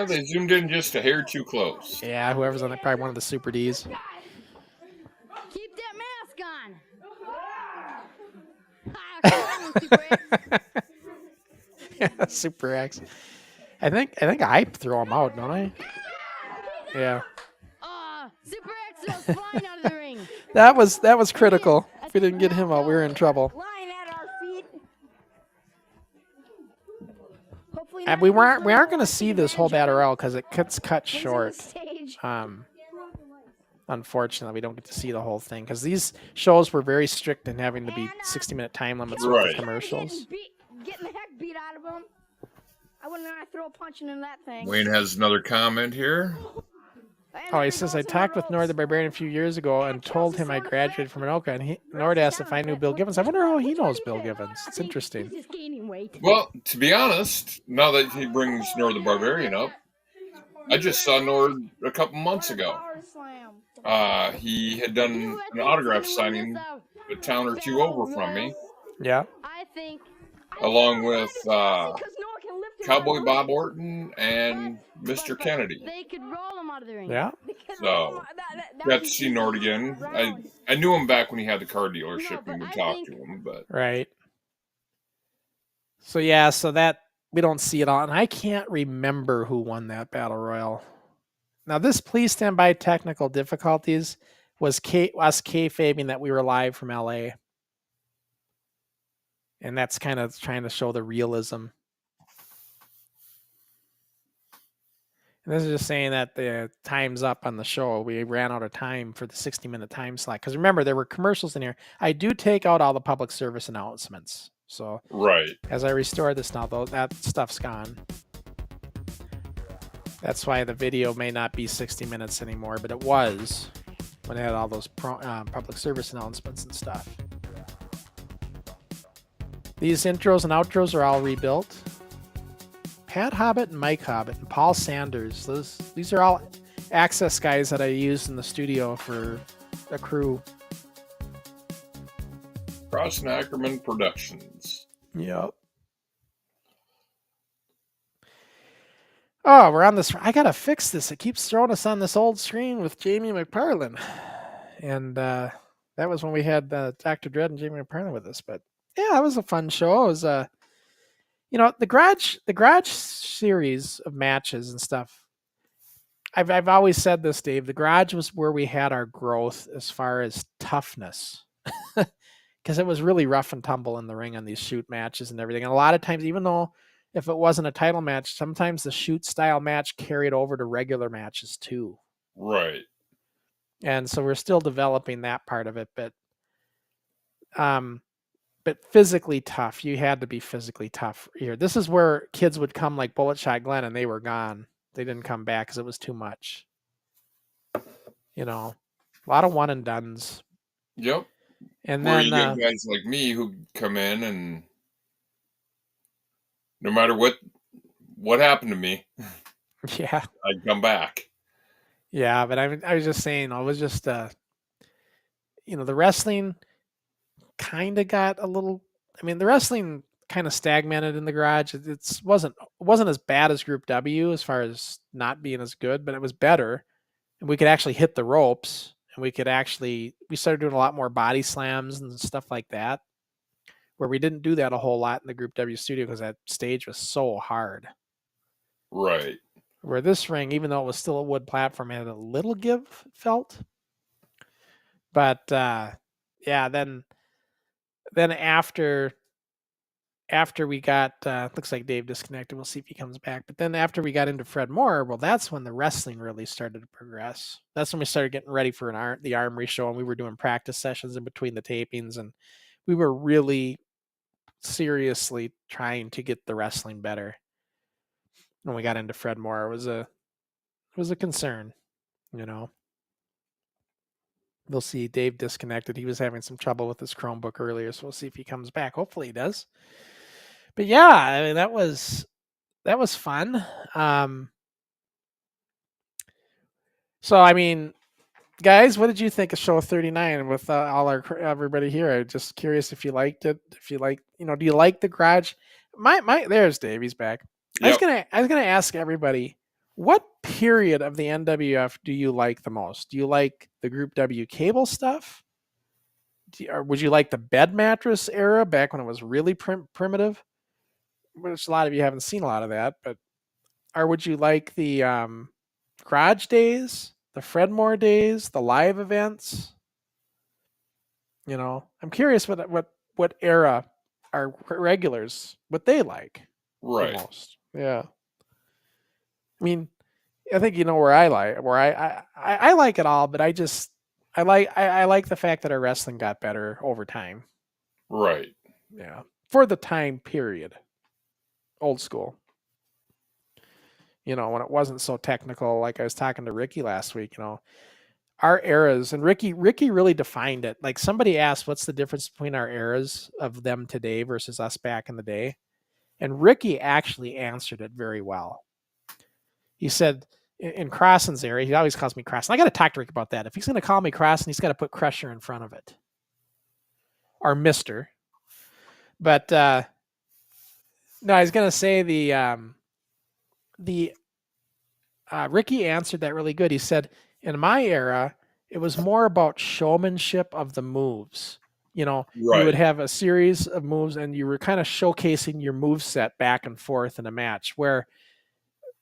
they zoomed in just a hair too close. Yeah, whoever's on it, probably one of the Super Ds. Keep that mask on. Ah, Super X. Yeah, Super X. I think I throw him out, don't I? Yeah. Super X goes flying out of the ring. That was critical. If we didn't get him out, we were in trouble. Lying at our feet. Hopefully And not we use aren't them going to see this whole battle royale because it gets cut things on the short. stage. Unfortunately, we don't get to see the whole thing because these shows were very strict in having to be 60-minute time limits with Right. the commercials. Getting the heck beat out of him. I wouldn't want to throw a punch into that thing. Wayne has another comment here. Oh, he says, I talked with Nord the Barbarian a few years ago and told him I graduated from Anoka, and Nord asked if I knew Bill Gibbons. I wonder how he knows Bill Gibbons. It's interesting. He's just gaining weight. Well, to be honest, now that he brings Nord the Barbarian up, I just saw Nord a couple months ago. Power slam. He had done an autograph signing a town or two over from me, Yeah. I think along with Because no one can lift him Cowboy up. Bob Orton and Mr. Kennedy. they could roll him out of the ring. Yeah. Because So, that got would to be see Nord again. I knew him back when he had the car dealership No, and but we I talked think- to him, but Right. So, yeah, so that we don't see it all. And I can't remember who won that battle royal. Now, this please stand by technical difficulties was us kayfabing that we were live from LA. And that's kind of trying to show the realism. And this is just saying that the time's up on the show. We ran out of time for the 60-minute time slot. Because remember, there were commercials in here. I do take out all the public service announcements. So right. as I restore this now, though, that stuff's gone. That's why the video may not be 60 minutes anymore, but it was when it had all those public service announcements and stuff. These intros and outros are all rebuilt. Pat Hobbit and Mike Hobbit and Paul Sanders. These are all access guys that I used in the studio for the crew. Crossen Ackerman Productions. Yep. Oh, we're on this. I gotta fix this. It keeps throwing us on this old screen with Jamie McParlin, and that was when we had Dr. Dredd and Jamie McParlin with us. But yeah, it was a fun show. It was the garage series of matches and stuff. I've always said this, Dave. The garage was where we had our growth as far as toughness. Because it was really rough and tumble in the ring on these shoot matches and everything. And a lot of times, even though if it wasn't a title match, sometimes the shoot style match carried over to regular matches too. Right. And so we're still developing that part of it, but physically tough. You had to be physically tough here. This is where kids would come like Bullet Shot Glenn and they were gone. They didn't come back because it was too much. You know, a lot of one and dones. Yep. And Where then you get guys like me who come in and no matter what happened to me, Yeah. I'd come back. Yeah, but I was just saying, it was just the wrestling kind of got a little. I mean, the wrestling kind of stagnated in the garage. It wasn't as bad as Group W as far as not being as good, but it was better, and we could actually hit the ropes, and we started doing a lot more body slams and stuff like that, where we didn't do that a whole lot in the Group W studio because that stage was so hard. Right. Where this ring, even though it was still a wood platform, had a little give, it felt. But yeah, then after we got looks like Dave disconnected. We'll see if he comes back. But then after we got into Fred Moore, well, that's when the wrestling really started to progress. That's when we started getting ready for the Armory show, and we were doing practice sessions in between the tapings, and we were really seriously trying to get the wrestling better. When we got into Fred Moore, it was a concern, We'll see. Dave disconnected. He was having some trouble with his Chromebook earlier, so we'll see if he comes back. Hopefully he does. But yeah, I mean, that was fun. So I mean, guys, what did you think of show 39 with everybody here? I'm just curious if you liked it. If you like, do you like the garage? There's Dave. He's back. Yep. I was gonna ask everybody, what period of the NWF do you like the most? Do you like the Group W cable stuff? Or would you like the bed mattress era back when it was really primitive? Which a lot of you haven't seen a lot of that, or would you like the garage days, the Fred Moore days, the live events? I'm curious what era our regulars, what they like Right. the most. Yeah. I mean, I think where I like it all, but I like the fact that our wrestling got better over time. Right. Yeah. For the time period. Old school. When it wasn't so technical, like I was talking to Ricky last week, our eras, and Ricky really defined it. Like somebody asked, what's the difference between our eras of them today versus us back in the day? And Ricky actually answered it very well. He said in Crossen's era, he always calls me Crossen. I got to talk to Rick about that. If he's going to call me Crossen, he's got to put Crusher in front of it. Or Mr. But no, I was going to say Ricky answered that really good. He said, in my era, it was more about showmanship of the moves. Right. You would have a series of moves and you were kind of showcasing your move set back and forth in a match, where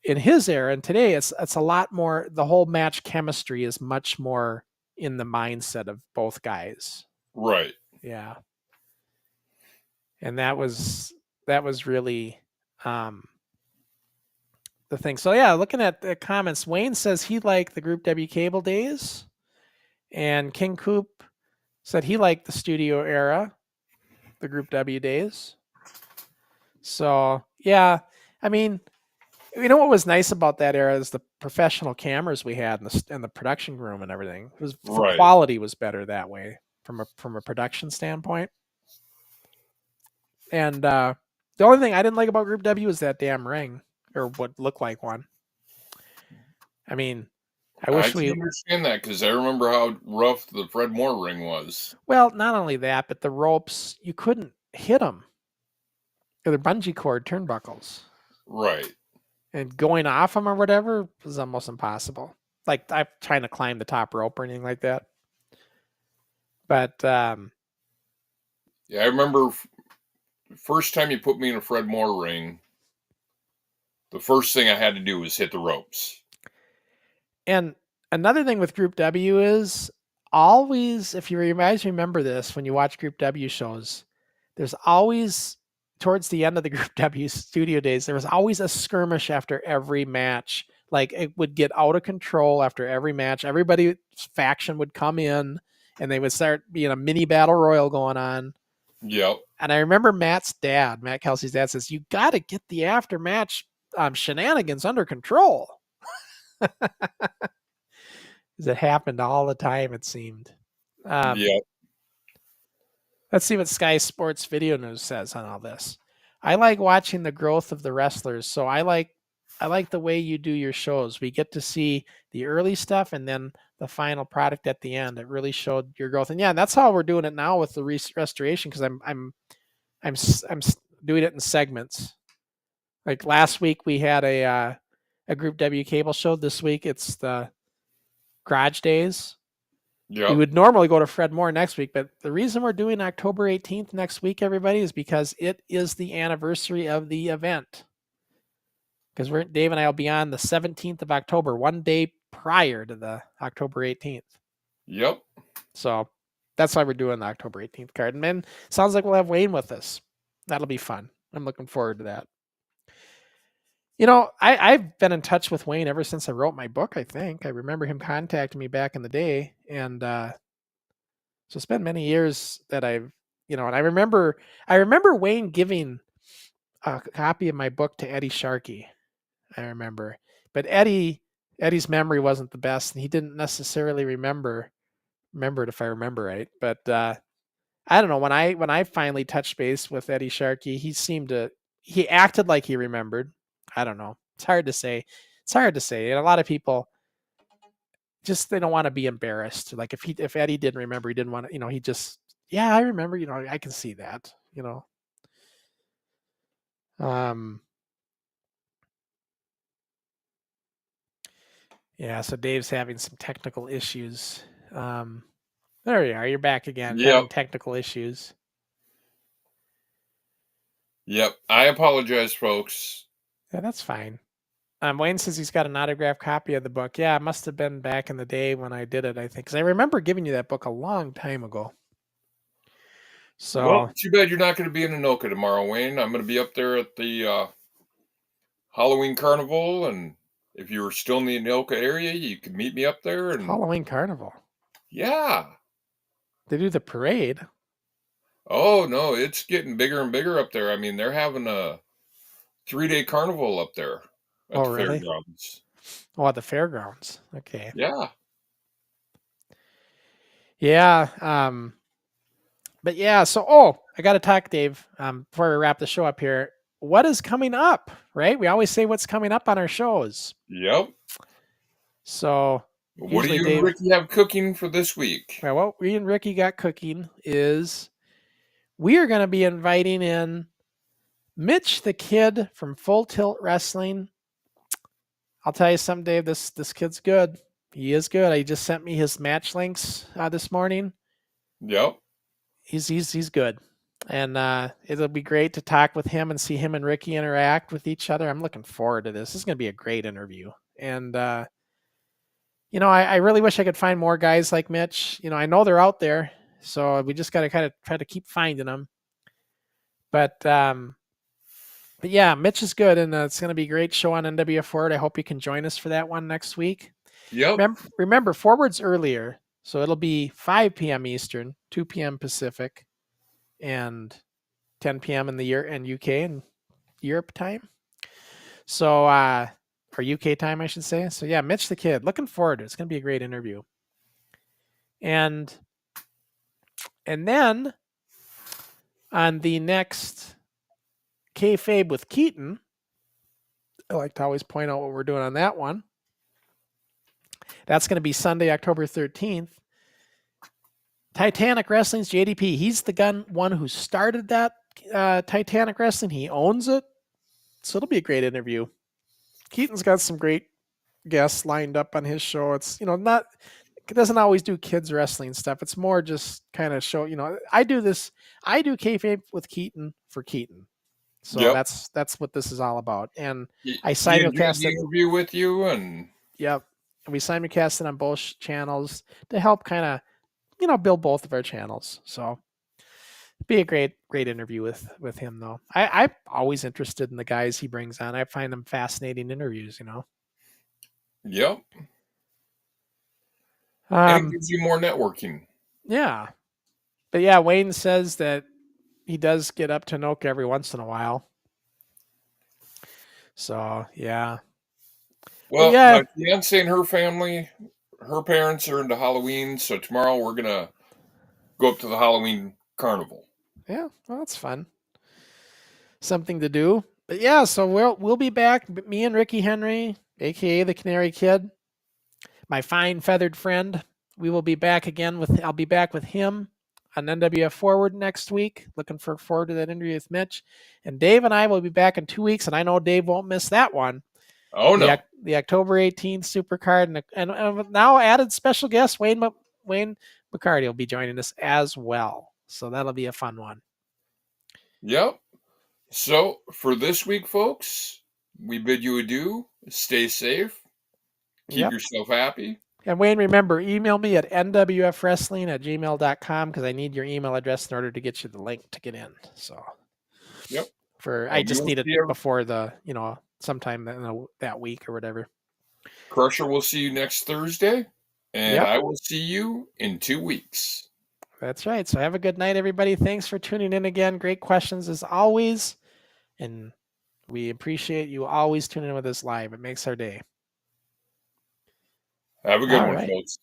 in his era and today, it's a lot more, the whole match chemistry is much more in the mindset of both guys. Right. Yeah. And that was really the thing. So yeah, looking at the comments, Wayne says he liked the Group W cable days, and King Coop said he liked the studio era, the Group W days. So yeah, I mean, what was nice about that era is the professional cameras we had in the production room and everything. It was Right. The quality was better that way from a production standpoint. And the only thing I didn't like about Group W was that damn ring, or what looked like one. I mean, I wish we understand that, because I remember how rough the Fred Moore ring was. Well, not only that, but the ropes, you couldn't hit them. They're bungee cord turnbuckles. Right. And going off them or whatever was almost impossible. Like I'm trying to climb the top rope or anything like that. But yeah, I remember the first time you put me in a Fred Moore ring, the first thing I had to do was hit the ropes. And another thing with Group W is always, if you guys remember this, when you watch Group W shows, there's always, towards the end of the Group W studio days, there was always a skirmish after every match. Like it would get out of control after every match. Everybody's faction would come in and they would start being a mini battle royal going on. Yep. And I remember Matt Kelsey's dad says, you got to get the after match shenanigans under control. It happened all the time, it seemed. Yeah. Let's see what Sky Sports Video News says on all this. I like watching the growth of the wrestlers, so I like I like the way you do your shows. We get to see the early stuff and then the final product at the end. It really showed your growth. And yeah, that's how we're doing it now with the restoration, because I'm doing it in segments. Like last week we had a Group W cable show. This week it's the Garage Days. Yep. We would normally go to Fred Moore next week, but the reason we're doing October 18th next week, everybody, is because it is the anniversary of the event. Because Dave and I will be on the 17th of October, one day prior to the October 18th. Yep. So that's why we're doing the October 18th card. And then sounds like we'll have Wayne with us. That'll be fun. I'm looking forward to that. You know, I've been in touch with Wayne ever since I wrote my book, I think. I remember him contacting me back in the day. And so it's been many years that I've, and I remember Wayne giving a copy of my book to Eddie Sharkey. I remember. But Eddie's memory wasn't the best, and he didn't necessarily remember it, if I remember right. But I don't know, when I finally touched base with Eddie Sharkey, he acted like he remembered. I don't know. It's hard to say. And a lot of people just, they don't want to be embarrassed. Like if Eddie didn't remember, he didn't want to, he just, yeah, I remember, I can see that, Yeah, so Dave's having some technical issues. There you are. You're back again. Yep. Having technical issues. Yep. I apologize, folks. Yeah, that's fine. Wayne says he's got an autographed copy of the book. Yeah, it must have been back in the day when I did it, I think. Because I remember giving you that book a long time ago. So, well, too bad you're not going to be in Anoka tomorrow, Wayne. I'm going to be up there at the Halloween Carnival, and if you were still in the Anoka area, you could meet me up there. And Halloween Carnival? Yeah. They do the parade. Oh, no, it's getting bigger and bigger up there. I mean, they're having a 3-day carnival up there at the really? fairgrounds. Oh, at the fairgrounds. Okay. Yeah. Yeah. But yeah, so, I got to talk, Dave, before we wrap the show up here. What is coming up, right? We always say what's coming up on our shows. Yep. So, what do you Dave, and Ricky have cooking for this week? Well, what we and Ricky got cooking is we are going to be inviting in Mitch the Kid from Full Tilt Wrestling. I'll tell you something, Dave. This kid's good. He is good. He just sent me his match links this morning. Yep. He's good. And it'll be great to talk with him and see him and Ricky interact with each other. I'm looking forward to this. This is going to be a great interview. And, I really wish I could find more guys like Mitch. I know they're out there, so we just got to kind of try to keep finding them. But yeah, Mitch is good, and it's going to be a great show on NWF Forward. I hope you can join us for that one next week. Yep. Remember, Forward's earlier, so it'll be 5 p.m. Eastern, 2 p.m. Pacific, and 10 p.m. in the UK and Europe time. So, or UK time, I should say. So yeah, Mitch the Kid, looking forward to it. It's going to be a great interview. And then on the next Kayfabe with Keaton, I like to always point out what we're doing on that one. That's going to be Sunday, October 13th. Titanic Wrestling's JDP. He's the one who started that Titanic Wrestling. He owns it. So it'll be a great interview. Keaton's got some great guests lined up on his show. It's, it doesn't always do kids wrestling stuff. It's more just kind of show, I do kayfabe with Keaton for Keaton. So yep. that's what this is all about. And I simulcast the interview with you, and yep. And we simulcast it on both channels to help kind of, build both of our channels. So it'd be a great interview with him, though. I'm always interested in the guys he brings on. I find them fascinating interviews, Yep. And it gives you more networking. Yeah. But yeah, Wayne says that he does get up to Anoka every once in a while. So, yeah. Well, my fiance and her family, her parents are into Halloween, so tomorrow we're going to go up to the Halloween carnival. Yeah, well, that's fun. Something to do. But yeah, so we'll be back. Me and Ricky Henry, aka the Canary Kid, my fine feathered friend. We will be back again I'll be back with him on NWF Forward next week. Looking forward to that interview with Mitch. And Dave and I will be back in 2 weeks, and I know Dave won't miss that one. Oh no. The October 18th Supercard and now added special guest Wayne McCarty will be joining us as well. So that'll be a fun one. Yep. So for this week, folks, we bid you adieu. Stay safe. Keep yourself happy. And Wayne, remember, email me at nwfwrestling@gmail.com because I need your email address in order to get you the link to get in. So, yep. I just need it before sometime that week or whatever. Crusher will see you next Thursday, and I will see you in 2 weeks. That's right. So have a good night, everybody. Thanks for tuning in again. Great questions as always. And we appreciate you always tuning in with us live. It makes our day. Have a good one, folks.